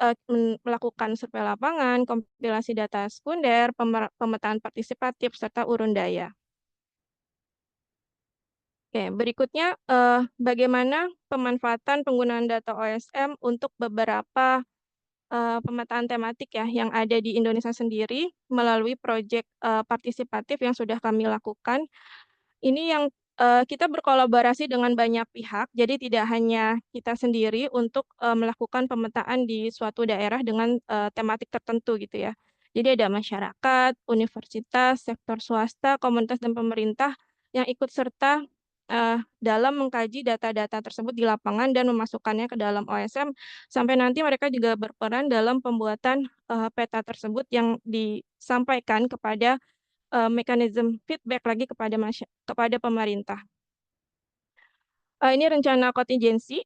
melakukan survei lapangan, kompilasi data sekunder, pemetaan partisipatif, serta urun daya. Oke, berikutnya bagaimana pemanfaatan penggunaan data OSM untuk beberapa pemetaan tematik ya yang ada di Indonesia sendiri melalui proyek partisipatif yang sudah kami lakukan. Ini yang kita berkolaborasi dengan banyak pihak, jadi tidak hanya kita sendiri untuk melakukan pemetaan di suatu daerah dengan tematik tertentu gitu ya. Jadi ada masyarakat, universitas, sektor swasta, komunitas dan pemerintah yang ikut serta dalam mengkaji data-data tersebut di lapangan dan memasukkannya ke dalam OSM, sampai nanti mereka juga berperan dalam pembuatan peta tersebut yang disampaikan kepada mekanisme feedback lagi kepada pemerintah. Ini rencana kontingensi,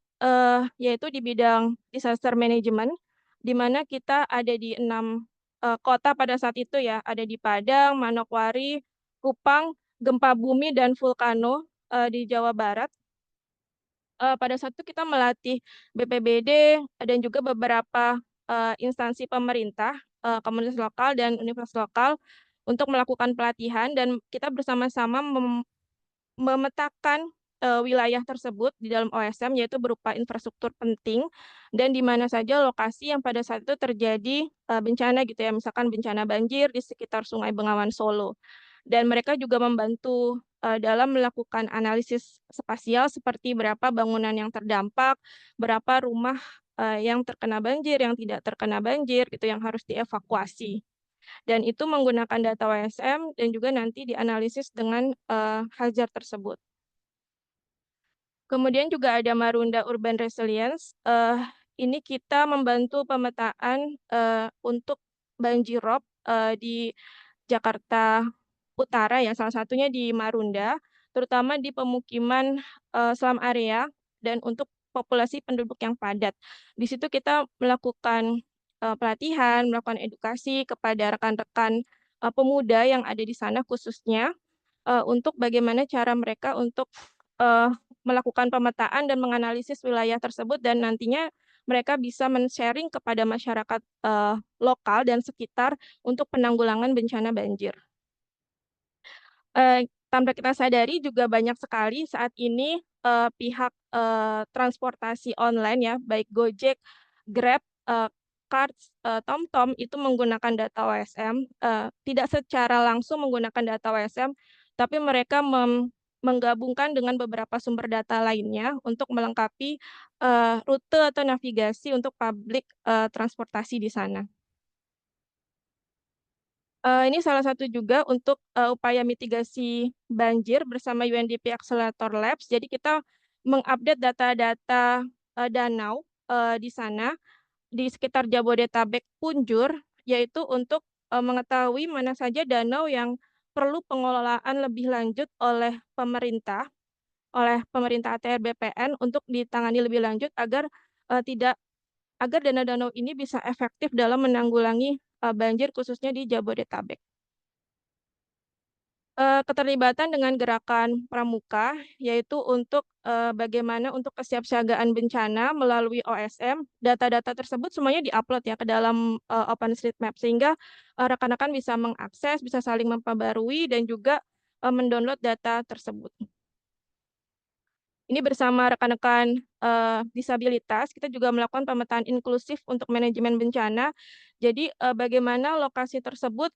yaitu di bidang disaster management, di mana kita ada di 6 kota pada saat itu ya, ada di Padang, Manokwari, Kupang, gempa bumi, dan vulkano di Jawa Barat. Pada saat itu kita melatih BPBD dan juga beberapa instansi pemerintah, komunitas lokal, dan universitas lokal untuk melakukan pelatihan, dan kita bersama-sama memetakan wilayah tersebut di dalam OSM, yaitu berupa infrastruktur penting dan di mana saja lokasi yang pada saat itu terjadi bencana gitu ya, misalkan bencana banjir di sekitar Sungai Bengawan Solo. Dan mereka juga membantu dalam melakukan analisis spasial seperti berapa bangunan yang terdampak, berapa rumah yang terkena banjir, yang tidak terkena banjir gitu yang harus dievakuasi. Dan itu menggunakan data OSM dan juga nanti dianalisis dengan hazard tersebut. Kemudian juga ada Marunda Urban Resilience. Ini kita membantu pemetaan untuk banjirop di Jakarta Utara ya, salah satunya di Marunda, terutama di pemukiman slum area dan untuk populasi penduduk yang padat. Di situ kita melakukan pelatihan, melakukan edukasi kepada rekan-rekan pemuda yang ada di sana khususnya untuk bagaimana cara mereka untuk melakukan pemetaan dan menganalisis wilayah tersebut, dan nantinya mereka bisa men-sharing kepada masyarakat lokal dan sekitar untuk penanggulangan bencana banjir. Tanpa kita sadari juga banyak sekali saat ini pihak transportasi online ya, baik Gojek, Grab, Karts, TomTom itu menggunakan data OSM, tidak secara langsung menggunakan data OSM, tapi mereka menggabungkan dengan beberapa sumber data lainnya untuk melengkapi rute atau navigasi untuk publik transportasi di sana. Ini salah satu juga untuk upaya mitigasi banjir bersama UNDP Accelerator Labs. Jadi kita mengupdate data-data danau di sana, di sekitar Jabodetabek Punjur, yaitu untuk mengetahui mana saja danau yang perlu pengelolaan lebih lanjut oleh pemerintah ATR BPN untuk ditangani lebih lanjut agar danau-danau ini bisa efektif dalam menanggulangi banjir khususnya di Jabodetabek. Keterlibatan dengan gerakan pramuka, yaitu untuk bagaimana untuk kesiapsiagaan bencana melalui OSM, data-data tersebut semuanya diupload ya ke dalam OpenStreetMap, sehingga rekan-rekan bisa mengakses, bisa saling memperbarui, dan juga mendownload data tersebut. Ini bersama rekan-rekan disabilitas, kita juga melakukan pemetaan inklusif untuk manajemen bencana. Jadi bagaimana lokasi tersebut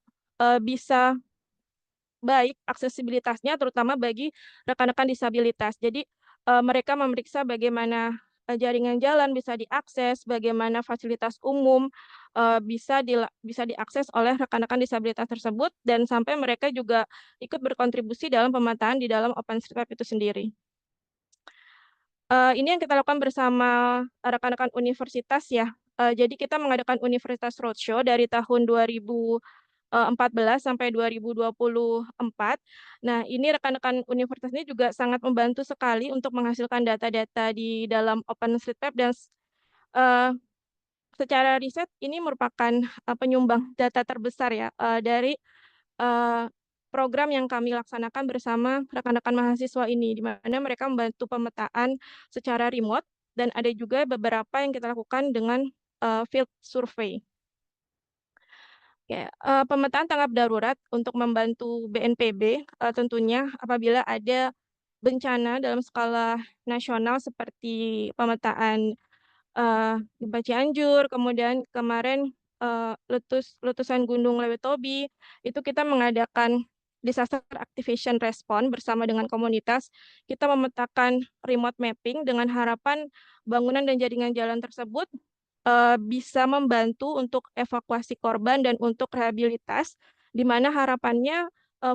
bisa baik aksesibilitasnya, terutama bagi rekan-rekan disabilitas. Jadi mereka memeriksa bagaimana jaringan jalan bisa diakses, bagaimana fasilitas umum bisa diakses oleh rekan-rekan disabilitas tersebut, dan sampai mereka juga ikut berkontribusi dalam pemetaan di dalam OpenStreetMap itu sendiri. Ini yang kita lakukan bersama rekan-rekan universitas ya. Jadi kita mengadakan Universitas Roadshow dari tahun 2014 sampai 2024. Nah, ini rekan-rekan universitas ini juga sangat membantu sekali untuk menghasilkan data-data di dalam OpenStreetMap, dan secara riset ini merupakan penyumbang data terbesar ya dari eh, program yang kami laksanakan bersama rekan-rekan mahasiswa ini, di mana mereka membantu pemetaan secara remote, dan ada juga beberapa yang kita lakukan dengan field survey. Ya, pemetaan tanggap darurat untuk membantu BNPB tentunya apabila ada bencana dalam skala nasional seperti pemetaan gempa Cianjur, kemudian kemarin letusan Gunung Lewetobi, itu kita mengadakan disaster activation response bersama dengan komunitas. Kita memetakan remote mapping dengan harapan bangunan dan jaringan jalan tersebut bisa membantu untuk evakuasi korban dan untuk rehabilitas, di mana harapannya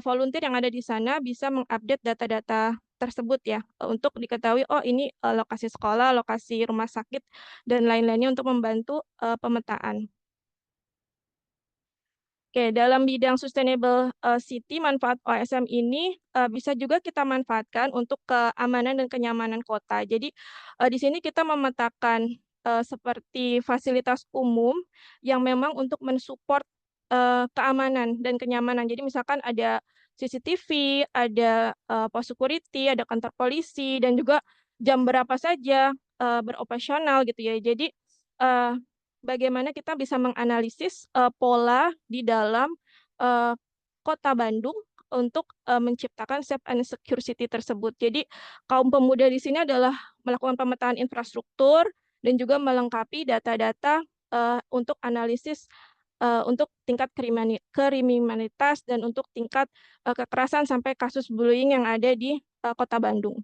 volunteer yang ada di sana bisa mengupdate data-data tersebut ya, untuk diketahui oh ini lokasi sekolah, lokasi rumah sakit, dan lain-lainnya untuk membantu pemetaan. Oke, dalam bidang sustainable city, manfaat OSM ini bisa juga kita manfaatkan untuk keamanan dan kenyamanan kota. Jadi di sini kita memetakan seperti fasilitas umum yang memang untuk mensupport keamanan dan kenyamanan. Jadi misalkan ada CCTV, ada pos security, ada kantor polisi, dan juga jam berapa saja beroperasional gitu ya. Jadi eh, bagaimana kita bisa menganalisis pola di dalam uh, kota Bandung untuk menciptakan safe and secure city tersebut. Jadi kaum pemuda di sini adalah melakukan pemetaan infrastruktur dan juga melengkapi data-data untuk analisis untuk tingkat kriminalitas dan untuk tingkat kekerasan sampai kasus bullying yang ada di kota Bandung.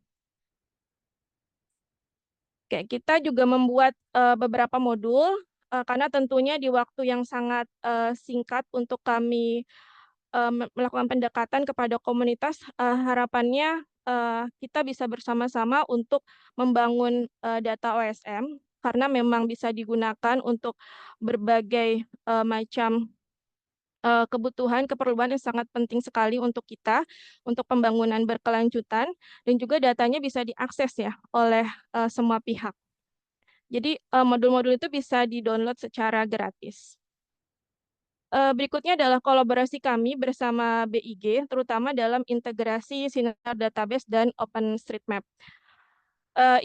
Oke, kita juga membuat beberapa modul karena tentunya di waktu yang sangat singkat untuk kami melakukan pendekatan kepada komunitas, harapannya kita bisa bersama-sama untuk membangun data OSM karena memang bisa digunakan untuk berbagai macam kebutuhan, keperluan yang sangat penting sekali untuk kita, untuk pembangunan berkelanjutan, dan juga datanya bisa diakses ya oleh semua pihak. Jadi modul-modul itu bisa di-download secara gratis. Berikutnya adalah kolaborasi kami bersama BIG, terutama dalam integrasi Sinar Database dan OpenStreetMap.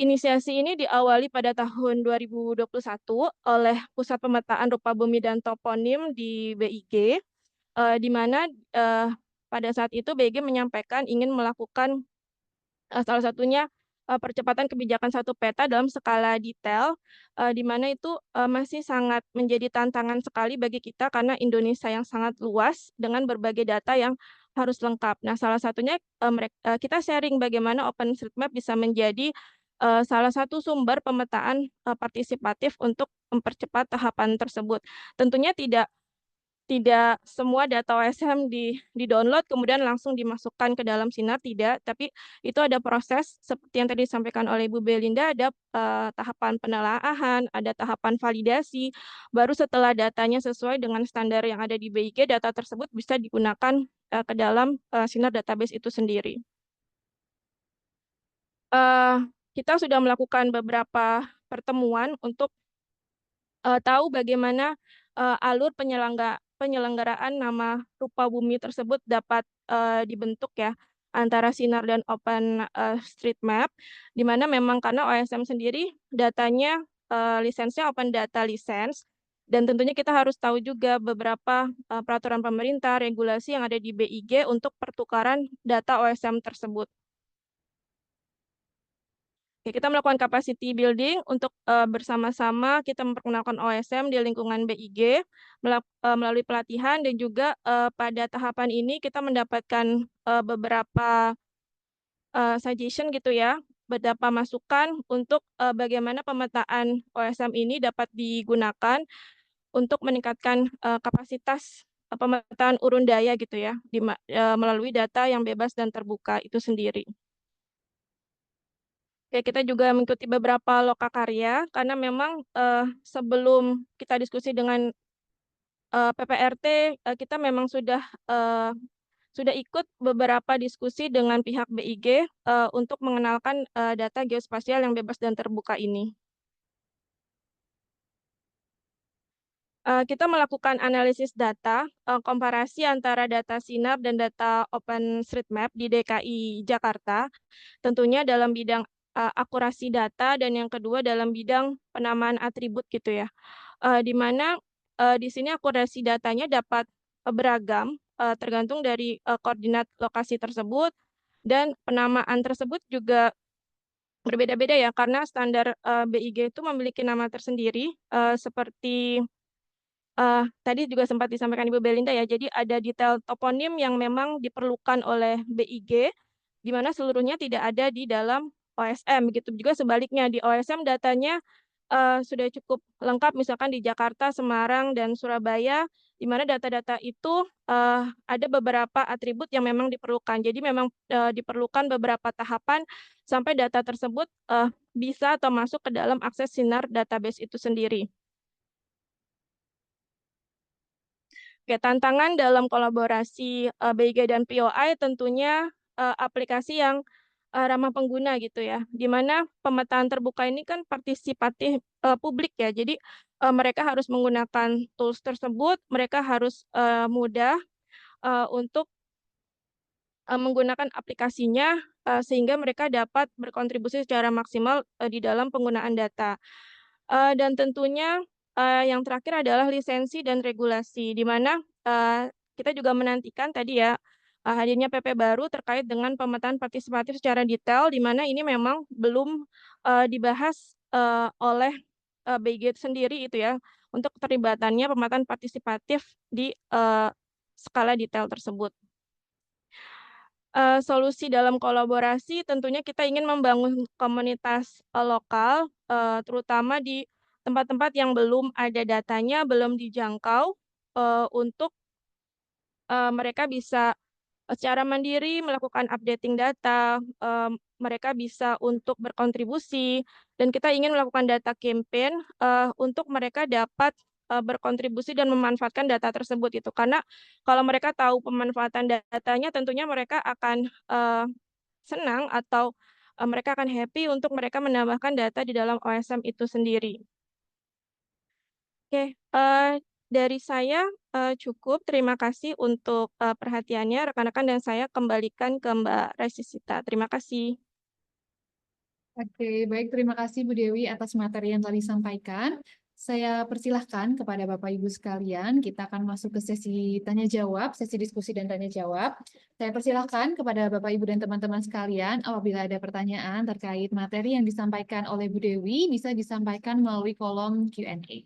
Inisiasi ini diawali pada tahun 2021 oleh Pusat Pemetaan Rupa Bumi dan Toponim di BIG, di mana pada saat itu BIG menyampaikan ingin melakukan salah satunya percepatan kebijakan satu peta dalam skala detail, di mana itu masih sangat menjadi tantangan sekali bagi kita karena Indonesia yang sangat luas dengan berbagai data yang harus lengkap. Nah, salah satunya kita sharing bagaimana OpenStreetMap bisa menjadi salah satu sumber pemetaan partisipatif untuk mempercepat tahapan tersebut. Tentunya tidak semua data OSM di-download kemudian langsung dimasukkan ke dalam Sinar, tidak, tapi itu ada proses seperti yang tadi disampaikan oleh Ibu Belinda, ada tahapan penelaahan, ada tahapan validasi, baru setelah datanya sesuai dengan standar yang ada di BIG, data tersebut bisa digunakan ke dalam Sinar database itu sendiri. Kita sudah melakukan beberapa pertemuan untuk tahu bagaimana alur penyelenggaraan nama rupa bumi tersebut dapat dibentuk ya antara Sinar dan OpenStreetMap, di mana memang karena OSM sendiri datanya lisensinya Open Data License, dan tentunya kita harus tahu juga beberapa peraturan pemerintah, regulasi yang ada di BIG untuk pertukaran data OSM tersebut. Oke, kita melakukan capacity building untuk bersama-sama kita memperkenalkan OSM di lingkungan BIG melalui pelatihan, dan juga pada tahapan ini kita mendapatkan beberapa suggestion gitu ya, beberapa masukan untuk bagaimana pemetaan OSM ini dapat digunakan untuk meningkatkan kapasitas pemetaan urun daya gitu ya, melalui data yang bebas dan terbuka itu sendiri. Oke, kita juga mengikuti beberapa lokakarya karena memang sebelum kita diskusi dengan PPRT, kita memang sudah ikut beberapa diskusi dengan pihak BIG untuk mengenalkan data geospasial yang bebas dan terbuka ini. Kita melakukan analisis data, komparasi antara data Sinar dan data OpenStreetMap di DKI Jakarta, tentunya dalam bidang akurasi data, dan yang kedua dalam bidang penamaan atribut gitu ya. Di mana di sini akurasi datanya dapat beragam tergantung dari koordinat lokasi tersebut, dan penamaan tersebut juga berbeda-beda ya, karena standar BIG itu memiliki nama tersendiri seperti tadi juga sempat disampaikan Ibu Belinda ya, jadi ada detail toponim yang memang diperlukan oleh BIG, di mana seluruhnya tidak ada di dalam OSM. Begitu juga sebaliknya, di OSM datanya sudah cukup lengkap, misalkan di Jakarta, Semarang, dan Surabaya, di mana data-data itu ada beberapa atribut yang memang diperlukan. Jadi memang diperlukan beberapa tahapan sampai data tersebut bisa atau masuk ke dalam akses Sinar database itu sendiri. Oke, tantangan dalam kolaborasi BIG dan POI tentunya aplikasi yang ramah pengguna gitu ya, di mana pemetaan terbuka ini kan partisipatif publik ya, jadi mereka harus menggunakan tools tersebut, mereka harus mudah untuk menggunakan aplikasinya sehingga mereka dapat berkontribusi secara maksimal di dalam penggunaan data. Dan tentunya yang terakhir adalah lisensi dan regulasi, di mana kita juga menantikan tadi ya hadirnya PP baru terkait dengan pemetaan partisipatif secara detail, di mana ini memang belum dibahas oleh BIG sendiri itu ya, untuk keterlibatannya pemetaan partisipatif di skala detail tersebut. Solusi dalam kolaborasi tentunya kita ingin membangun komunitas lokal, terutama di tempat-tempat yang belum ada datanya, belum dijangkau, untuk mereka bisa secara mandiri melakukan updating data, mereka bisa untuk berkontribusi, dan kita ingin melakukan data campaign untuk mereka dapat berkontribusi dan memanfaatkan data tersebut itu. Karena kalau mereka tahu pemanfaatan datanya, tentunya mereka akan senang atau mereka akan happy untuk mereka menambahkan data di dalam OSM itu sendiri. Oke, dari saya cukup. Terima kasih untuk perhatiannya rekan-rekan, dan saya kembalikan ke Mbak Resisita. Terima kasih. Oke, baik. Terima kasih Bu Dewi atas materi yang telah disampaikan. Saya persilahkan kepada Bapak Ibu sekalian, kita akan masuk ke sesi tanya jawab, sesi diskusi dan tanya jawab. Saya persilahkan kepada Bapak Ibu dan teman-teman sekalian, apabila ada pertanyaan terkait materi yang disampaikan oleh Bu Dewi, bisa disampaikan melalui kolom Q&A.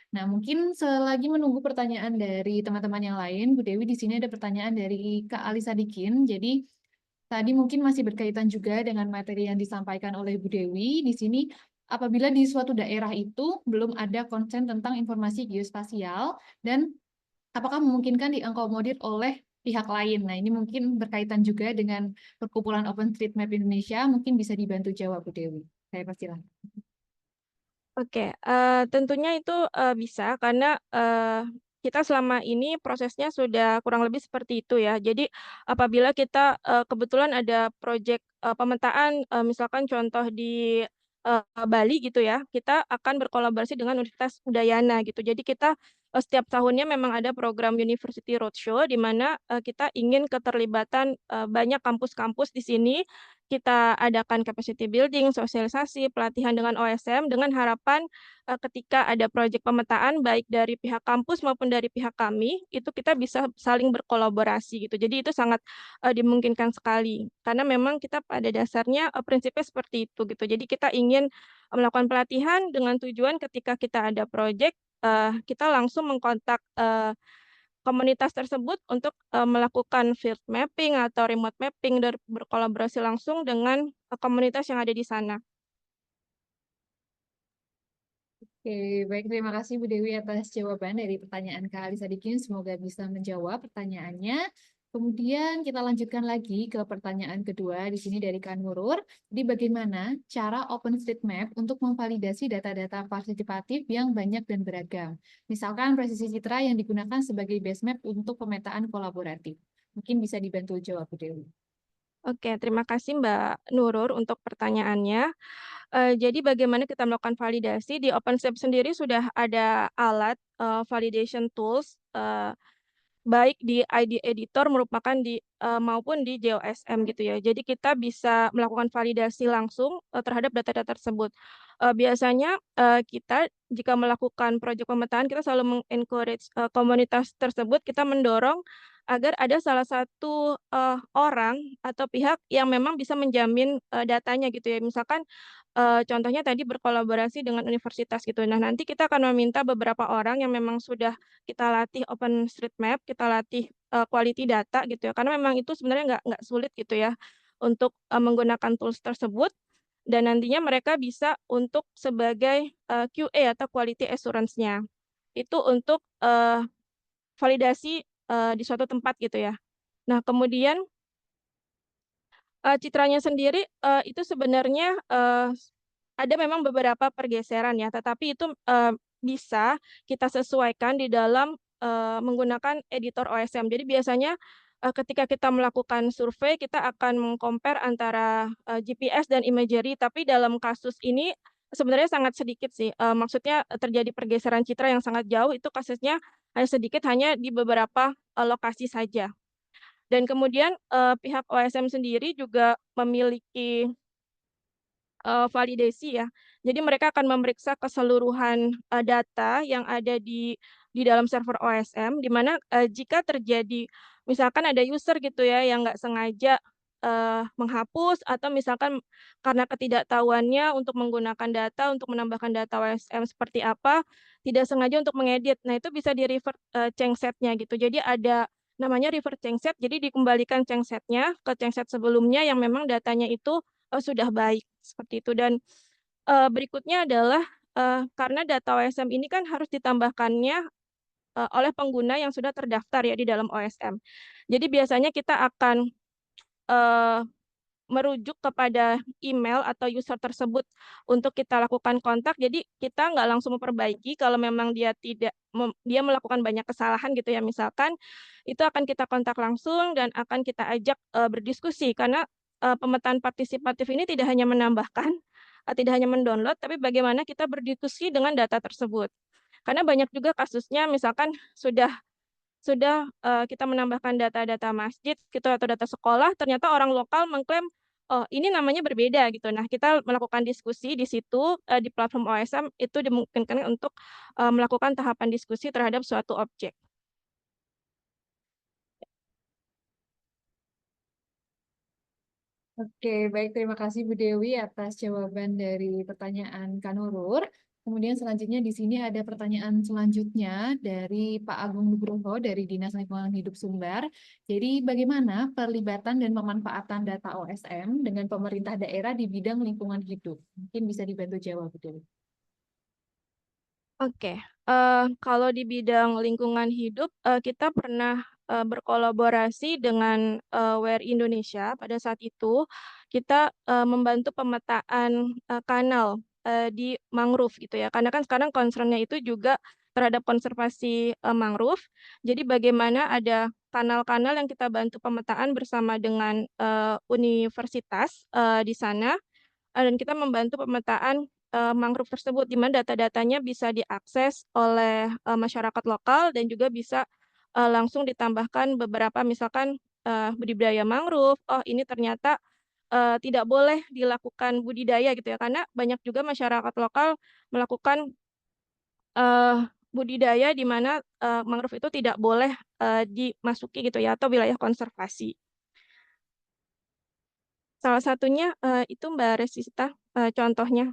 Nah, mungkin selagi menunggu pertanyaan dari teman-teman yang lain, Bu Dewi di sini ada pertanyaan dari Kak Ali Sadikin. Jadi, tadi mungkin masih berkaitan juga dengan materi yang disampaikan oleh Bu Dewi. Di sini, apabila di suatu daerah itu belum ada konsen tentang informasi geospasial, dan apakah memungkinkan diakomodir oleh pihak lain? Nah, ini mungkin berkaitan juga dengan perkumpulan OpenStreetMap Indonesia. Mungkin bisa dibantu jawab, Bu Dewi. Saya persilahkan. Oke, tentunya itu bisa, karena kita selama ini prosesnya sudah kurang lebih seperti itu ya. Jadi apabila kita kebetulan ada proyek pemetaan, misalkan contoh di Bali gitu ya, kita akan berkolaborasi dengan Universitas Udayana gitu. Jadi kita setiap tahunnya memang ada program University Roadshow di mana kita ingin keterlibatan banyak kampus-kampus di sini. Kita adakan capacity building, sosialisasi, pelatihan dengan OSM dengan harapan ketika ada proyek pemetaan baik dari pihak kampus maupun dari pihak kami, itu kita bisa saling berkolaborasi gitu. Jadi itu sangat dimungkinkan sekali karena memang kita pada dasarnya prinsipnya seperti itu gitu. Jadi kita ingin melakukan pelatihan dengan tujuan ketika kita ada proyek kita langsung mengkontak komunitas tersebut untuk melakukan field mapping atau remote mapping dan berkolaborasi langsung dengan komunitas yang ada di sana. Oke, baik. Terima kasih Bu Dewi atas jawaban dari pertanyaan Kak Alisa Dikin. Semoga bisa menjawab pertanyaannya. Kemudian kita lanjutkan lagi ke pertanyaan kedua di sini dari Kak Nurur. Jadi bagaimana cara OpenStreetMap untuk memvalidasi data-data partisipatif yang banyak dan beragam? Misalkan presisi citra yang digunakan sebagai base map untuk pemetaan kolaboratif. Mungkin bisa dibantu jawab Bu Dewi. Oke, terima kasih Mbak Nurur untuk pertanyaannya. Jadi bagaimana kita melakukan validasi di OpenStreetMap sendiri sudah ada alat validation tools baik di ID editor merupakan maupun di JOSM gitu ya. Jadi kita bisa melakukan validasi langsung terhadap data-data tersebut. Biasanya kita jika melakukan proyek pemetaan kita selalu mengencourage komunitas tersebut, kita mendorong agar ada salah satu orang atau pihak yang memang bisa menjamin datanya gitu ya. Misalkan contohnya tadi berkolaborasi dengan universitas gitu. Nah, nanti kita akan meminta beberapa orang yang memang sudah kita latih OpenStreetMap, kita latih quality data gitu ya. Karena memang itu sebenarnya nggak sulit gitu ya untuk menggunakan tools tersebut dan nantinya mereka bisa untuk sebagai QA atau quality assurance-nya. Itu untuk validasi di suatu tempat gitu ya. Nah, kemudian citranya sendiri itu sebenarnya ada memang beberapa pergeseran ya, tetapi itu bisa kita sesuaikan di dalam menggunakan editor OSM. Jadi biasanya ketika kita melakukan survei, kita akan meng-compare antara GPS dan imagery, tapi dalam kasus ini sebenarnya sangat sedikit sih. Maksudnya terjadi pergeseran citra yang sangat jauh, itu kasusnya hanya sedikit, hanya di beberapa lokasi saja. Dan kemudian pihak OSM sendiri juga memiliki validasi ya. Jadi mereka akan memeriksa keseluruhan data yang ada di dalam server OSM, di mana jika terjadi misalkan ada user gitu ya yang nggak sengaja menghapus atau misalkan karena ketidaktahuannya untuk menggunakan data untuk menambahkan data OSM seperti apa, tidak sengaja untuk mengedit. Nah, itu bisa di-revert changsetnya gitu. Jadi ada namanya revert changset, jadi dikembalikan changsetnya ke changset sebelumnya yang memang datanya itu sudah baik, seperti itu. Dan berikutnya adalah karena data OSM ini kan harus ditambahkannya oleh pengguna yang sudah terdaftar ya di dalam OSM. Jadi biasanya kita akan merujuk kepada email atau user tersebut untuk kita lakukan kontak. Jadi kita nggak langsung memperbaiki kalau memang dia dia melakukan banyak kesalahan gitu ya misalkan, itu akan kita kontak langsung dan akan kita ajak berdiskusi karena pemetaan partisipatif ini tidak hanya menambahkan, tidak hanya mendownload, tapi bagaimana kita berdiskusi dengan data tersebut. Karena banyak juga kasusnya misalkan kita menambahkan data-data masjid gitu atau data sekolah, ternyata orang lokal mengklaim, "Oh, ini namanya berbeda," gitu. Nah, kita melakukan diskusi di situ, di platform OSM itu dimungkinkan untuk melakukan tahapan diskusi terhadap suatu objek. Oke, baik. Terima kasih Bu Dewi atas jawaban dari pertanyaan Kak Nurur. Kemudian selanjutnya di sini ada pertanyaan selanjutnya dari Pak Agung Nugroho dari Dinas Lingkungan Hidup Sumbar. Jadi bagaimana perlibatan dan pemanfaatan data OSM dengan pemerintah daerah di bidang lingkungan hidup? Mungkin bisa dibantu jawab, Bu Dewi. Oke, kalau di bidang lingkungan hidup, kita pernah berkolaborasi dengan WRI Indonesia. Pada saat itu, kita membantu pemetaan kanal di mangrove gitu ya. Karena kan sekarang concern-nya itu juga terhadap konservasi mangrove. Jadi bagaimana ada kanal-kanal yang kita bantu pemetaan bersama dengan universitas di sana, dan kita membantu pemetaan mangrove tersebut, di mana data-datanya bisa diakses oleh masyarakat lokal dan juga bisa langsung ditambahkan beberapa misalkan budidaya mangrove. Oh, ini ternyata tidak boleh dilakukan budidaya gitu ya, karena banyak juga masyarakat lokal melakukan budidaya di mana mangrove itu tidak boleh dimasuki gitu ya, atau wilayah konservasi. Salah satunya itu Mbak Resista contohnya.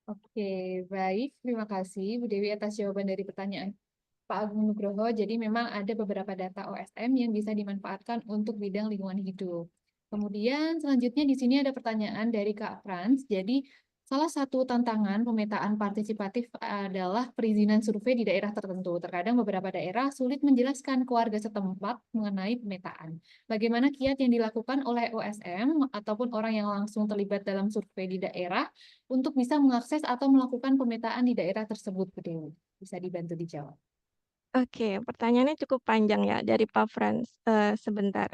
Oke, baik. Terima kasih Bu Dewi atas jawaban dari pertanyaan Pak Agung Nugroho. Jadi memang ada beberapa data OSM yang bisa dimanfaatkan untuk bidang lingkungan hidup. Kemudian selanjutnya di sini ada pertanyaan dari Kak Frans. Jadi salah satu tantangan pemetaan partisipatif adalah perizinan survei di daerah tertentu. Terkadang beberapa daerah sulit menjelaskan ke warga setempat mengenai pemetaan. Bagaimana kiat yang dilakukan oleh OSM ataupun orang yang langsung terlibat dalam survei di daerah untuk bisa mengakses atau melakukan pemetaan di daerah tersebut, Bu Dewi? Bisa dibantu dijawab. Oke, pertanyaannya cukup panjang ya dari Pak Frans. Sebentar.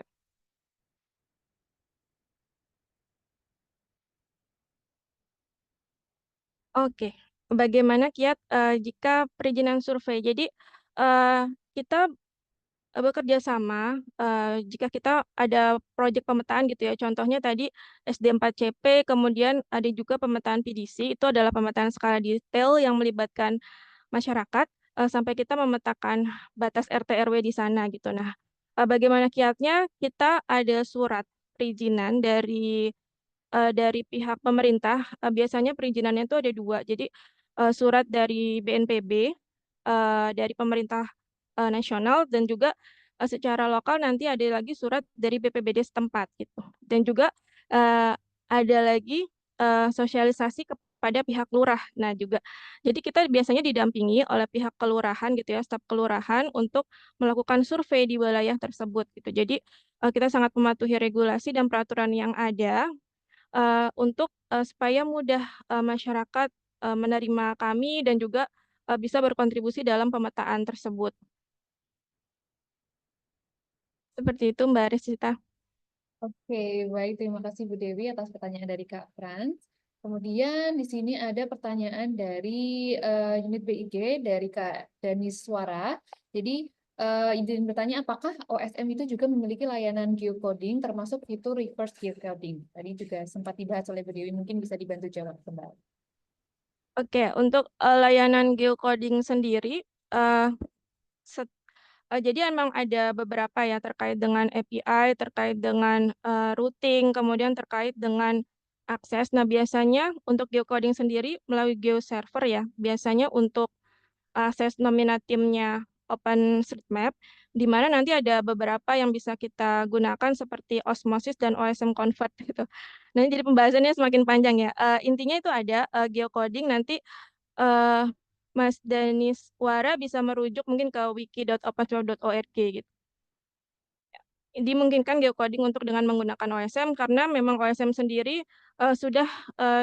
Oke, bagaimana kiat jika perizinan survei? Jadi kita bekerja sama jika kita ada proyek pemetaan gitu ya. Contohnya tadi SD4CP, kemudian ada juga pemetaan PDC, itu adalah pemetaan skala detail yang melibatkan masyarakat sampai kita memetakan batas RT RW di sana gitu. Nah, bagaimana kiatnya? Kita ada surat perizinan dari pihak pemerintah. Biasanya perizinannya itu ada dua. Jadi surat dari BNPB, dari pemerintah nasional, dan juga secara lokal nanti ada lagi surat dari BPBD setempat gitu. Dan juga eh, ada lagi sosialisasi kepada pihak lurah. Nah juga, jadi kita biasanya didampingi oleh pihak kelurahan gitu ya, staf kelurahan untuk melakukan survei di wilayah tersebut gitu. Jadi kita sangat mematuhi regulasi dan peraturan yang ada untuk supaya mudah masyarakat menerima kami dan juga bisa berkontribusi dalam pemetaan tersebut. Seperti itu Mbak Resita. Oke, baik. Terima kasih Bu Dewi atas pertanyaan dari Kak Frans. Kemudian di sini ada pertanyaan dari unit BIG dari Kak Danis Suara. Jadi izin bertanya, apakah OSM itu juga memiliki layanan geocoding termasuk fitur reverse geocoding? Tadi juga sempat dibahas oleh Bu Dewi, mungkin bisa dibantu jawab kembali. Oke, untuk layanan geocoding sendiri, eh, jadi emang ada beberapa ya terkait dengan API, terkait dengan routing, kemudian terkait dengan akses. Nah, biasanya untuk geocoding sendiri melalui GeoServer ya, biasanya untuk akses nominatimnya OpenStreetMap, di mana nanti ada beberapa yang bisa kita gunakan seperti Osmosis dan OSM Convert gitu. Nah, jadi pembahasannya semakin panjang ya. Intinya itu ada geocoding nanti eh, Mas Danis Wara bisa merujuk mungkin ke wiki.openswap.org gitu. Dimungkinkan geocoding untuk dengan menggunakan OSM karena memang OSM sendiri sudah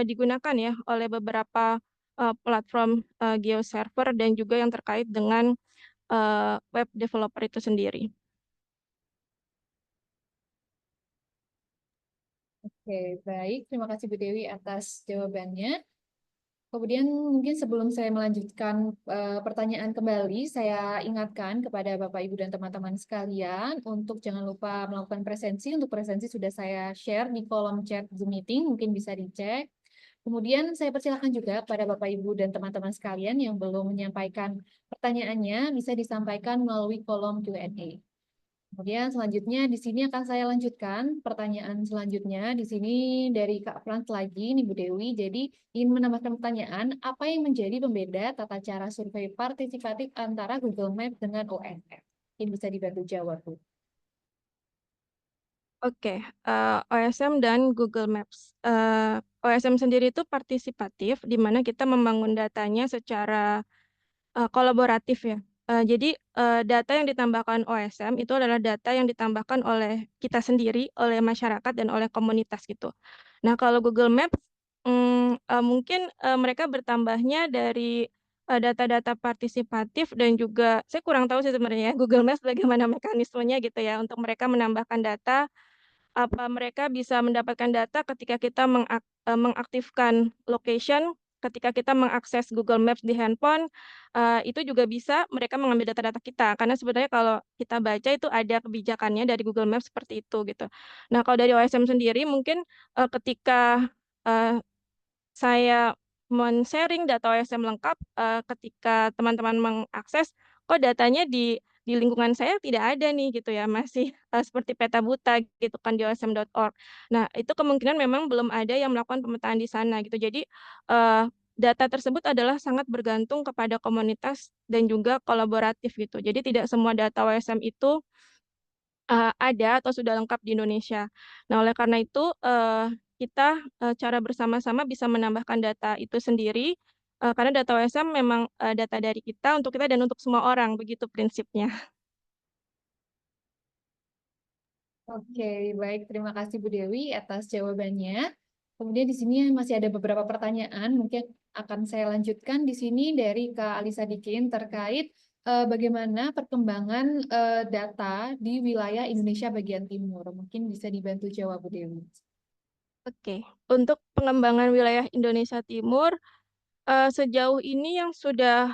digunakan ya oleh beberapa platform geoserver dan juga yang terkait dengan web developer itu sendiri. Oke, baik. Terima kasih Bu Dewi atas jawabannya. Kemudian mungkin sebelum saya melanjutkan pertanyaan kembali, saya ingatkan kepada Bapak, Ibu, dan teman-teman sekalian untuk jangan lupa melakukan presensi. Untuk presensi sudah saya share di kolom chat Zoom meeting, mungkin bisa dicek. Kemudian saya persilahkan juga kepada Bapak, Ibu, dan teman-teman sekalian yang belum menyampaikan pertanyaannya, bisa disampaikan melalui kolom Q&A. Kemudian selanjutnya di sini akan saya lanjutkan pertanyaan selanjutnya. Di sini dari Kak Frans lagi, nih Bu Dewi. Jadi ingin menambahkan pertanyaan, apa yang menjadi pembeda tata cara survei partisipatif antara Google Maps dengan OSM? Ini bisa dibantu jawab, Bu. Oke, OSM dan Google Maps. OSM sendiri itu partisipatif, di mana kita membangun datanya secara kolaboratif ya. Jadi data yang ditambahkan OSM itu adalah data yang ditambahkan oleh kita sendiri, oleh masyarakat dan oleh komunitas gitu. Nah kalau Google Maps mungkin mereka bertambahnya dari data-data partisipatif dan juga saya kurang tahu sih sebenarnya ya, Google Maps bagaimana mekanismenya gitu ya untuk mereka menambahkan data apa mereka bisa mendapatkan data ketika kita mengaktifkan location, ketika kita mengakses Google Maps di handphone, itu juga bisa mereka mengambil data-data kita. Karena sebenarnya kalau kita baca itu ada kebijakannya dari Google Maps seperti itu gitu. Nah, kalau dari OSM sendiri mungkin ketika eh, saya men-sharing data OSM lengkap, ketika teman-teman mengakses, kok datanya di lingkungan saya tidak ada nih gitu ya, masih seperti peta buta gitu kan di osm.org. Nah, itu kemungkinan memang belum ada yang melakukan pemetaan di sana gitu. Jadi, data tersebut adalah sangat bergantung kepada komunitas dan juga kolaboratif gitu. Jadi tidak semua data OSM itu ada atau sudah lengkap di Indonesia. Nah, oleh karena itu, kita, cara bersama-sama bisa menambahkan data itu sendiri, karena data OSM memang, data dari kita, untuk kita, dan untuk semua orang, begitu prinsipnya. Oke, baik. Terima kasih Bu Dewi atas jawabannya. Kemudian di sini masih ada beberapa pertanyaan, mungkin akan saya lanjutkan di sini dari Kak Alisa Dikin terkait bagaimana perkembangan data di wilayah Indonesia bagian timur. Mungkin bisa dibantu jawab Bu Dewi. Oke, untuk pengembangan wilayah Indonesia Timur, sejauh ini yang sudah,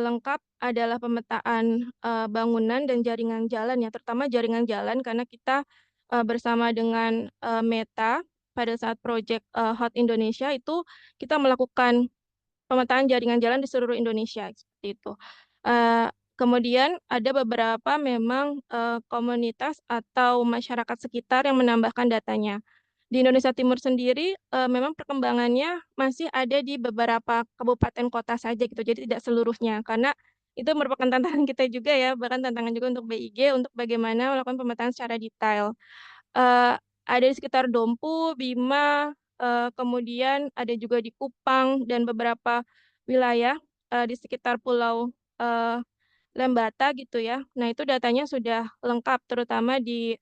lengkap adalah pemetaan, bangunan dan jaringan jalan ya, terutama jaringan jalan karena kita, bersama dengan, Meta pada saat proyek, Hot Indonesia itu kita melakukan pemetaan jaringan jalan di seluruh Indonesia, seperti itu. Kemudian ada beberapa memang, komunitas atau masyarakat sekitar yang menambahkan datanya. Di Indonesia Timur sendiri, memang perkembangannya masih ada di beberapa kabupaten kota saja gitu, jadi tidak seluruhnya. Karena itu merupakan tantangan kita juga ya, bahkan tantangan juga untuk BIG untuk bagaimana melakukan pemetaan secara detail. Ada di sekitar Dompu, Bima, kemudian ada juga di Kupang dan beberapa wilayah, di sekitar Pulau, eee, Lembata gitu ya. Nah, itu datanya sudah lengkap terutama di,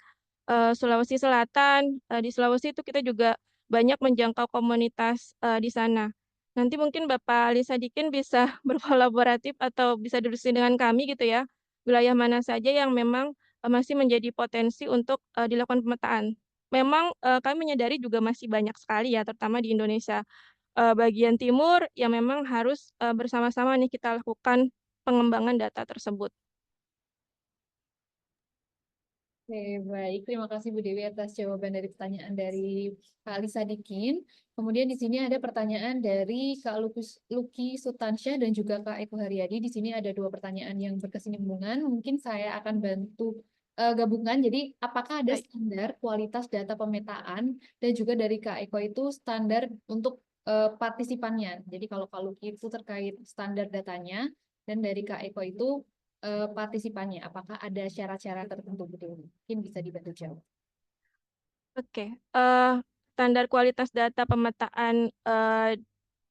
Sulawesi Selatan, di Sulawesi itu kita juga banyak menjangkau komunitas, di sana. Nanti mungkin Bapak Ali Sadikin bisa berkolaboratif atau bisa diskusi dengan kami gitu ya, wilayah mana saja yang memang, masih menjadi potensi untuk, dilakukan pemetaan. Memang, kami menyadari juga masih banyak sekali ya, terutama di Indonesia, bagian timur yang memang harus, bersama-sama nih kita lakukan pengembangan data tersebut. Oke, baik. Terima kasih Bu Dewi atas jawaban dari pertanyaan dari Kak Alisa Dikin. Kemudian di sini ada pertanyaan dari Kak Luki Sutansyah dan juga Kak Eko Haryadi. Di sini ada dua pertanyaan yang berkesinambungan. Mungkin saya akan bantu gabungan. Jadi, apakah ada Baik. standar kualitas data pemetaan dan juga dari Kak Eko itu standar untuk partisipannya. Jadi, kalau Kak Luki itu terkait standar datanya dan dari Kak Eko itu partisipannya? Apakah ada syarat-syarat tertentu gitu? Mungkin bisa dibantu jawab. Oke, standar kualitas data pemetaan,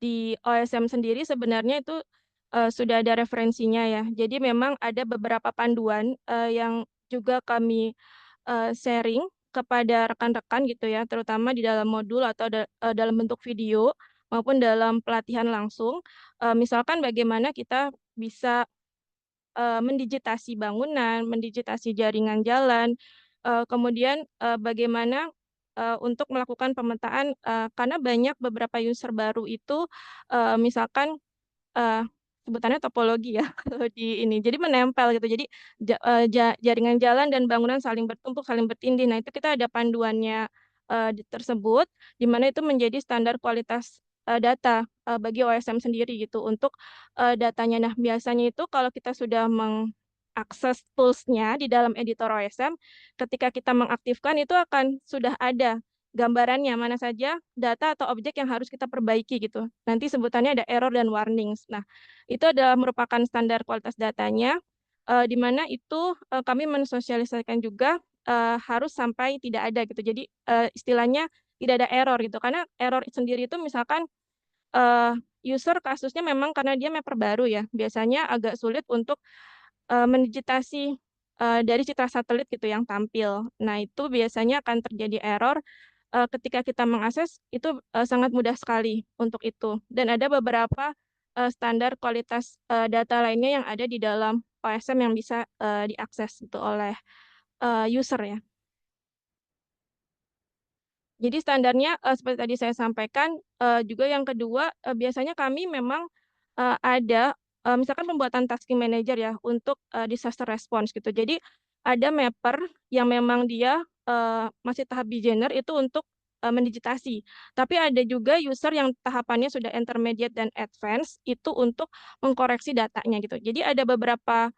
di OSM sendiri sebenarnya itu, sudah ada referensinya ya. Jadi memang ada beberapa panduan, yang juga kami, sharing kepada rekan-rekan gitu ya, terutama di dalam modul atau dalam bentuk video maupun dalam pelatihan langsung. Misalkan bagaimana kita bisa mendigitasi bangunan, mendigitasi jaringan jalan, kemudian, bagaimana, untuk melakukan pemetaan, karena banyak beberapa user baru itu, misalkan, eee, sebutannya topologi ya kalau di ini, jadi menempel gitu. Jadi jaringan jalan dan bangunan saling bertumpuk, saling bertindih. Nah, itu kita ada panduannya, tersebut, di mana itu menjadi standar kualitas, data, bagi OSM sendiri gitu untuk datanya. Nah, biasanya itu kalau kita sudah mengakses tools-nya di dalam editor OSM, ketika kita mengaktifkan itu akan sudah ada gambarannya, mana saja data atau objek yang harus kita perbaiki gitu. Nanti sebutannya ada error dan warnings. Nah, itu adalah merupakan standar kualitas datanya, di mana itu, kami mensosialisasikan juga, harus sampai tidak ada gitu. Jadi, istilahnya tidak ada error gitu, karena error sendiri itu misalkan Eee, user kasusnya memang karena dia mapper baru ya, biasanya agak sulit untuk, mendigitasi, dari citra satelit gitu yang tampil. Nah, itu biasanya akan terjadi error, ketika kita mengakses itu, sangat mudah sekali untuk itu. Dan ada beberapa, standar kualitas, data lainnya yang ada di dalam OSM yang bisa, diakses itu oleh, user ya. Jadi standarnya seperti tadi saya sampaikan, juga yang kedua, biasanya kami memang ada misalkan pembuatan tasking manager ya untuk disaster response gitu. Jadi ada mapper yang memang dia masih tahap beginner itu untuk mendigitasi. Tapi ada juga user yang tahapannya sudah intermediate dan advance itu untuk mengkoreksi datanya gitu. Jadi ada beberapa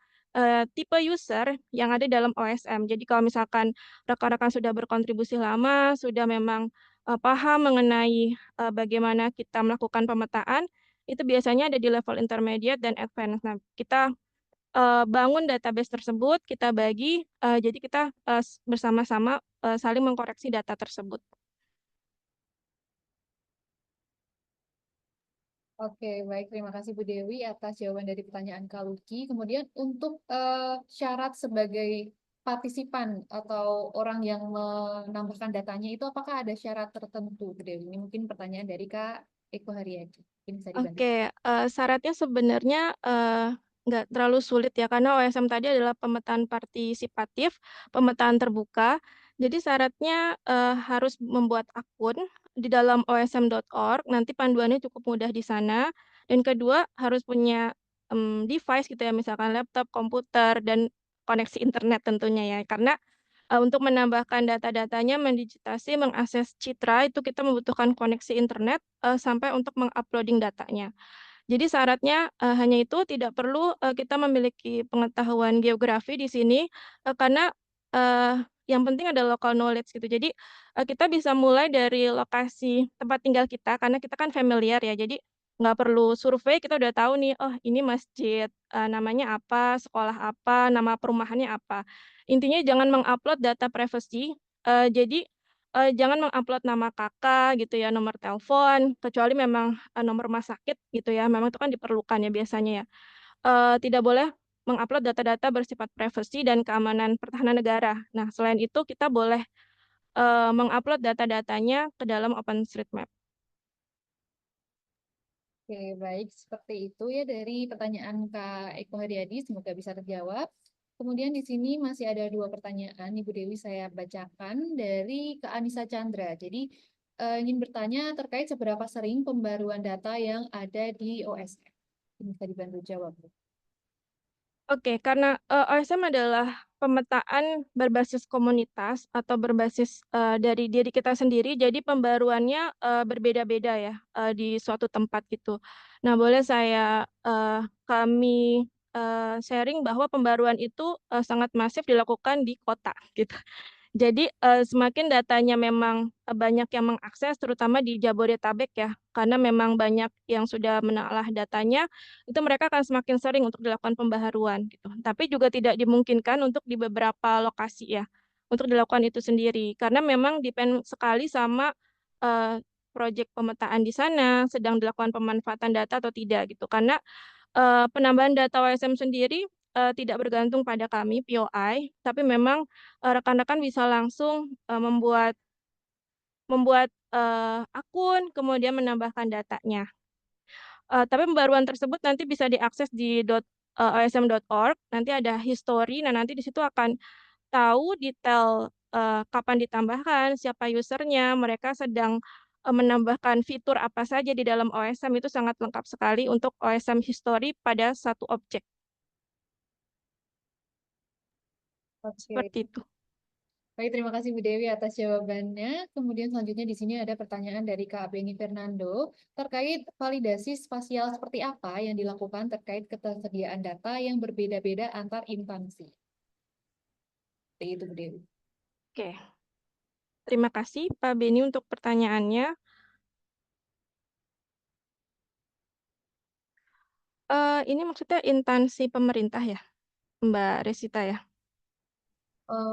tipe user yang ada dalam OSM. Jadi kalau misalkan rekan-rekan sudah berkontribusi lama, sudah memang paham mengenai bagaimana kita melakukan pemetaan, itu biasanya ada di level intermediate dan advance. Nah, kita bangun database tersebut, kita bagi, jadi kita bersama-sama saling mengkoreksi data tersebut. Oke, baik. Terima kasih Bu Dewi atas jawaban dari pertanyaan Kak Luki. Kemudian untuk syarat sebagai partisipan atau orang yang menambahkan datanya itu apakah ada syarat tertentu, Bu Dewi? Ini mungkin pertanyaan dari Kak Eko Haryadi. Mungkin bisa dibantu. Oke, syaratnya sebenarnya nggak terlalu sulit ya, karena OSM tadi adalah pemetaan partisipatif, pemetaan terbuka. Jadi syaratnya harus membuat akun di dalam osm.org, nanti panduannya cukup mudah di sana. Dan kedua, harus punya device gitu ya, misalkan laptop, komputer, dan koneksi internet tentunya ya. Karena untuk menambahkan data-datanya, mendigitasi, mengakses citra, itu kita membutuhkan koneksi internet sampai untuk menguploading datanya. Jadi syaratnya hanya itu, tidak perlu kita memiliki pengetahuan geografi di sini, karena yang penting ada local knowledge gitu. Jadi kita bisa mulai dari lokasi tempat tinggal kita, karena kita kan familiar ya, jadi nggak perlu survei, kita udah tahu nih, oh ini masjid namanya apa, sekolah apa, nama perumahannya apa. Intinya jangan mengupload data privacy, jadi jangan mengupload nama kakak gitu ya, nomor telepon, kecuali memang nomor rumah sakit gitu ya, memang itu kan diperlukan ya biasanya ya. Tidak boleh mengupload data-data bersifat privasi dan keamanan pertahanan negara. Nah, selain itu kita boleh mengupload data-datanya ke dalam OpenStreetMap. Oke, baik. Seperti itu ya dari pertanyaan Kak Eko Haryadi. Semoga bisa terjawab. Kemudian di sini masih ada dua pertanyaan, Ibu Dewi saya bacakan dari Kak Anissa Chandra. Jadi ingin bertanya terkait seberapa sering pembaruan data yang ada di OSM. Ini bisa dibantu jawab, Bu. Oke, karena OSM adalah pemetaan berbasis komunitas atau berbasis dari diri kita sendiri, jadi pembaruannya berbeda-beda ya di suatu tempat gitu. Nah, boleh kami sharing bahwa pembaruan itu sangat masif dilakukan di kota gitu. Jadi semakin datanya memang banyak yang mengakses, terutama di Jabodetabek ya, karena memang banyak yang sudah menelaah datanya, itu mereka akan semakin sering untuk dilakukan pembaharuan gitu. Tapi juga tidak dimungkinkan untuk di beberapa lokasi ya, untuk dilakukan itu sendiri, karena memang depend sekali sama proyek pemetaan di sana, sedang dilakukan pemanfaatan data atau tidak gitu. Karena penambahan data OSM sendiri tidak bergantung pada kami POI, tapi memang rekan-rekan bisa langsung membuat akun, kemudian menambahkan datanya. Tapi pembaruan tersebut nanti bisa diakses di osm.org, nanti ada history, nah nanti di situ akan tahu detail kapan ditambahkan, siapa usernya, mereka sedang menambahkan fitur apa saja di dalam OSM, itu sangat lengkap sekali untuk OSM history pada satu objek. Oke, Seperti itu. baik, terima kasih Bu Dewi atas jawabannya. Kemudian selanjutnya di sini ada pertanyaan dari Kak Beni Fernando terkait validasi spasial seperti apa yang dilakukan terkait ketersediaan data yang berbeda-beda antar instansi. Seperti itu Bu Dewi. Oke, terima kasih Pak Beni untuk pertanyaannya. Ini maksudnya instansi pemerintah ya, Mbak Resita ya?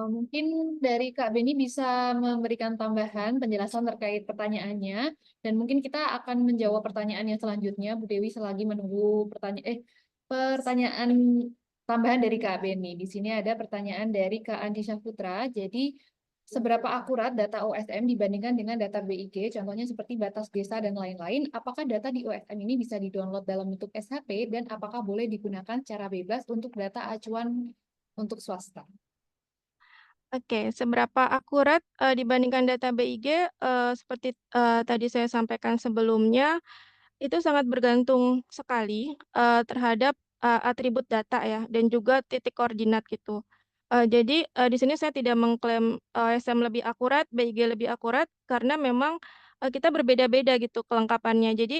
Mungkin dari Kak Beni bisa memberikan tambahan penjelasan terkait pertanyaannya, dan mungkin kita akan menjawab pertanyaan yang selanjutnya, Bu Dewi, selagi menunggu pertanyaan tambahan dari Kak Beni. Di sini ada pertanyaan dari Kak Andi Syahputra. Jadi, seberapa akurat data OSM dibandingkan dengan data BIG, contohnya seperti batas desa dan lain-lain, apakah data di OSM ini bisa di-download dalam bentuk SHP, dan apakah boleh digunakan secara bebas untuk data acuan untuk swasta? Oke, seberapa akurat dibandingkan data BIG, seperti tadi saya sampaikan sebelumnya, itu sangat bergantung sekali terhadap atribut data ya, dan juga titik koordinat gitu. Jadi di sini saya tidak mengklaim OSM lebih akurat, BIG lebih akurat, karena memang kita berbeda-beda gitu kelengkapannya. Jadi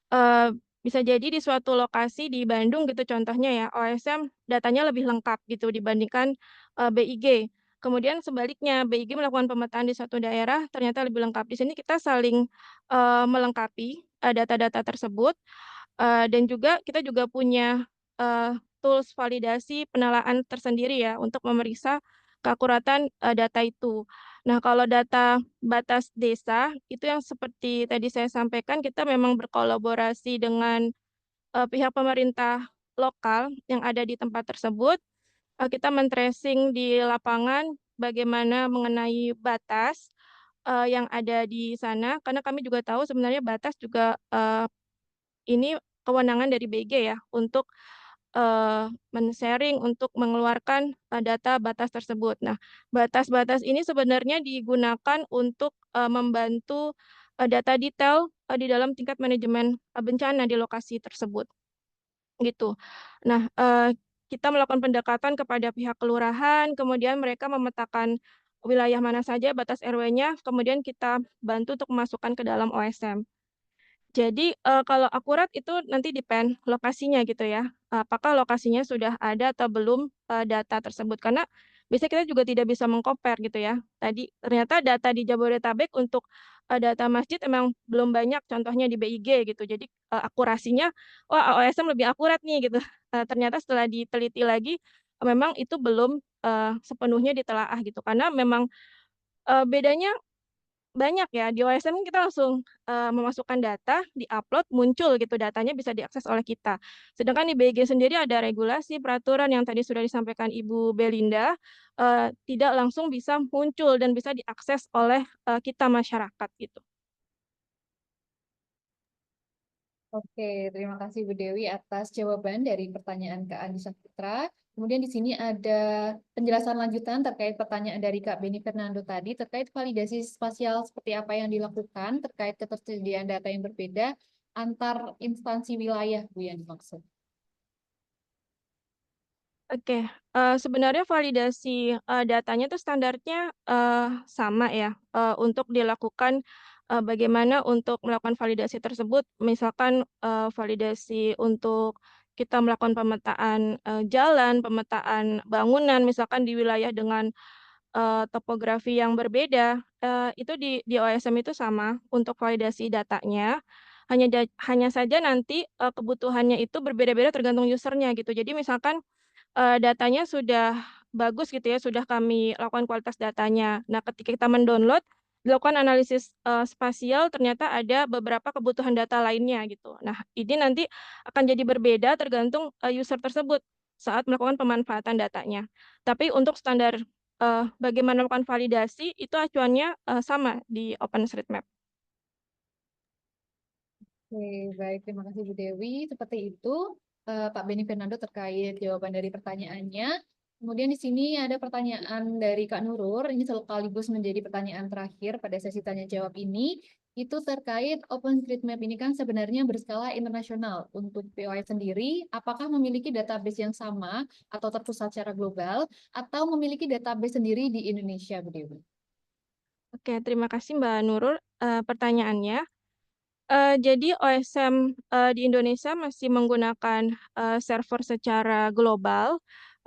Eee, bisa jadi di suatu lokasi di Bandung gitu contohnya ya, OSM datanya lebih lengkap gitu dibandingkan BIG. Kemudian sebaliknya, BIG melakukan pemetaan di suatu daerah ternyata lebih lengkap. Di sini kita saling melengkapi data-data tersebut, dan juga kita juga punya tools validasi penalaan tersendiri ya untuk memeriksa keakuratan data itu. Nah, kalau data batas desa, itu yang seperti tadi saya sampaikan, kita memang berkolaborasi dengan pihak pemerintah lokal yang ada di tempat tersebut. Kita men-tracing di lapangan bagaimana mengenai batas yang ada di sana, karena kami juga tahu sebenarnya batas juga ini kewenangan dari BG ya, untuk men-sharing, untuk mengeluarkan data batas tersebut. Nah, batas-batas ini sebenarnya digunakan untuk membantu data detail di dalam tingkat manajemen bencana di lokasi tersebut, gitu. Nah, kita melakukan pendekatan kepada pihak kelurahan, kemudian mereka memetakan wilayah mana saja batas RW-nya, kemudian kita bantu untuk memasukkan ke dalam OSM. Jadi, kalau akurat itu nanti depend lokasinya gitu ya, apakah lokasinya sudah ada atau belum data tersebut. Karena biasanya kita juga tidak bisa meng-compare gitu ya. Tadi ternyata data di Jabodetabek untuk data masjid emang belum banyak contohnya di BIG gitu. Jadi, akurasinya, wah OSM lebih akurat nih gitu. Ternyata setelah diteliti lagi, memang itu belum sepenuhnya ditelaah gitu. Karena memang bedanya banyak ya, di OSM kita langsung memasukkan data, di-upload, muncul gitu datanya bisa diakses oleh kita. Sedangkan di BG sendiri ada regulasi, peraturan yang tadi sudah disampaikan Ibu Belinda, tidak langsung bisa muncul dan bisa diakses oleh kita masyarakat gitu. Oke, terima kasih Bu Dewi atas jawaban dari pertanyaan Kak Andi Saputra. Kemudian di sini ada penjelasan lanjutan terkait pertanyaan dari Kak Beni Fernando tadi terkait validasi spasial seperti apa yang dilakukan terkait ketersediaan data yang berbeda antar instansi wilayah Bu yang dimaksud. Oke, sebenarnya validasi datanya itu standarnya sama ya, untuk dilakukan bagaimana untuk melakukan validasi tersebut, misalkan validasi untuk kita melakukan pemetaan jalan, pemetaan bangunan, misalkan di wilayah dengan topografi yang berbeda, itu di OSM itu sama untuk validasi datanya, hanya saja nanti kebutuhannya itu berbeda-beda tergantung user-nya gitu. Jadi misalkan datanya sudah bagus gitu ya, sudah kami lakukan kualitas datanya. Nah, ketika kita mendownload, dilakukan analisis spasial, ternyata ada beberapa kebutuhan data lainnya gitu. Nah, ini nanti akan jadi berbeda tergantung user tersebut saat melakukan pemanfaatan datanya. Tapi untuk standar bagaimana melakukan validasi, itu acuannya sama di OpenStreetMap. Oke, baik. Terima kasih Bu Dewi. Seperti itu, Pak Beni Fernando terkait jawaban dari pertanyaannya. Kemudian di sini ada pertanyaan dari Kak Nurur. Ini sekaligus menjadi pertanyaan terakhir pada sesi tanya jawab ini. Itu terkait OpenStreetMap ini kan sebenarnya berskala internasional. Untuk POI sendiri, apakah memiliki database yang sama atau terpusat secara global, atau memiliki database sendiri di Indonesia, Bu Dewi? Oke, terima kasih Mbak Nurul pertanyaannya. Jadi OSM di Indonesia masih menggunakan server secara global,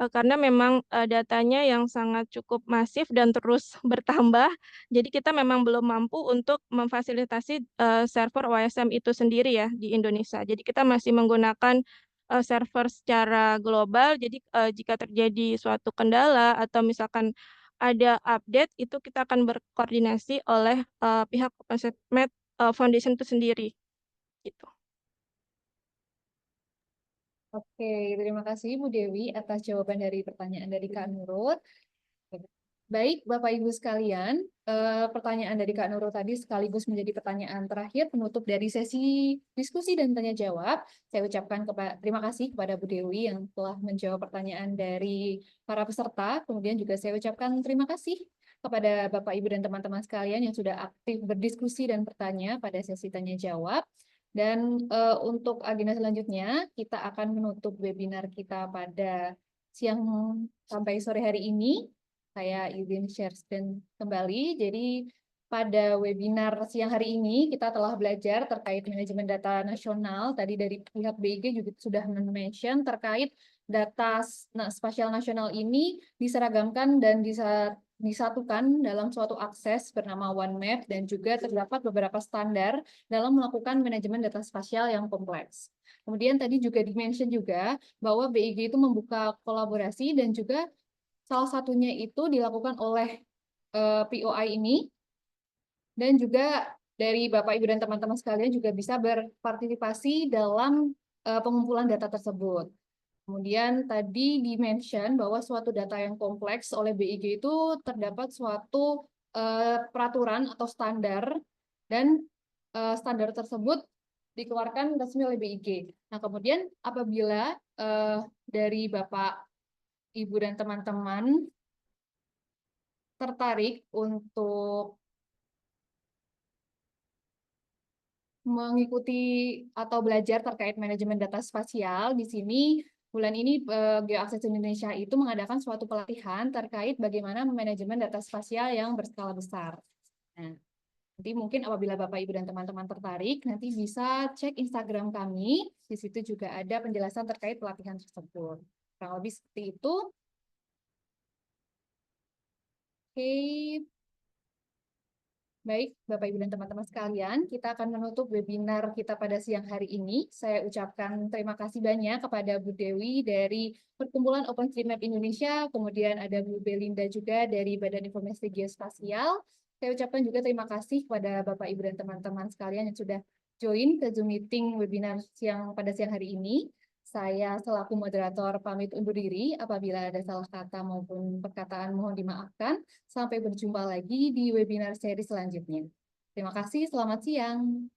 karena memang datanya yang sangat cukup masif dan terus bertambah. Jadi kita memang belum mampu untuk memfasilitasi server OSM itu sendiri ya di Indonesia. Jadi kita masih menggunakan server secara global. Jadi jika terjadi suatu kendala atau misalkan ada update, itu kita akan berkoordinasi oleh pihak OpenStreetMap foundation itu sendiri, gitu. Oke, terima kasih Bu Dewi atas jawaban dari pertanyaan dari Kak Nurul. Baik, Bapak Ibu sekalian, pertanyaan dari Kak Nurul tadi sekaligus menjadi pertanyaan terakhir penutup dari sesi diskusi dan tanya jawab. Saya ucapkan terima kasih kepada Bu Dewi yang telah menjawab pertanyaan dari para peserta. Kemudian juga saya ucapkan terima kasih kepada Bapak Ibu dan teman-teman sekalian yang sudah aktif berdiskusi dan bertanya pada sesi tanya jawab. Dan untuk agenda selanjutnya, kita akan menutup webinar kita pada siang sampai sore hari ini. Saya izin share screen kembali. Jadi pada webinar siang hari ini kita telah belajar terkait manajemen data nasional. Tadi dari pihak BIG juga sudah mention terkait data spasial nasional ini diseragamkan dan disatukan dalam suatu akses bernama OneMap dan juga terdapat beberapa standar dalam melakukan manajemen data spasial yang kompleks. Kemudian tadi juga dimention juga bahwa BIG itu membuka kolaborasi dan juga salah satunya itu dilakukan oleh POI ini, dan juga dari Bapak, Ibu, dan teman-teman sekalian juga bisa berpartisipasi dalam pengumpulan data tersebut. Kemudian tadi di-mention bahwa suatu data yang kompleks oleh BIG itu terdapat suatu peraturan atau standar, dan standar tersebut dikeluarkan resmi oleh BIG. Nah, kemudian apabila dari Bapak, Ibu, dan teman-teman tertarik untuk mengikuti atau belajar terkait manajemen data spasial, di sini bulan ini GeoAccess Indonesia itu mengadakan suatu pelatihan terkait bagaimana manajemen data spasial yang berskala besar. Nah, nanti mungkin apabila Bapak, Ibu, dan teman-teman tertarik, nanti bisa cek Instagram kami. Di situ juga ada penjelasan terkait pelatihan tersebut. Kurang lebih seperti itu. Oke. Baik, Bapak, Ibu, dan teman-teman sekalian, kita akan menutup webinar kita pada siang hari ini. Saya ucapkan terima kasih banyak kepada Bu Dewi dari Perkumpulan OpenStreetMap Indonesia, kemudian ada Bu Belinda juga dari Badan Informasi Geospasial. Saya ucapkan juga terima kasih kepada Bapak, Ibu, dan teman-teman sekalian yang sudah join ke Zoom meeting webinar pada siang hari ini. Saya selaku moderator pamit undur diri. Apabila ada salah kata maupun perkataan mohon dimaafkan. Sampai berjumpa lagi di webinar seri selanjutnya. Terima kasih, selamat siang.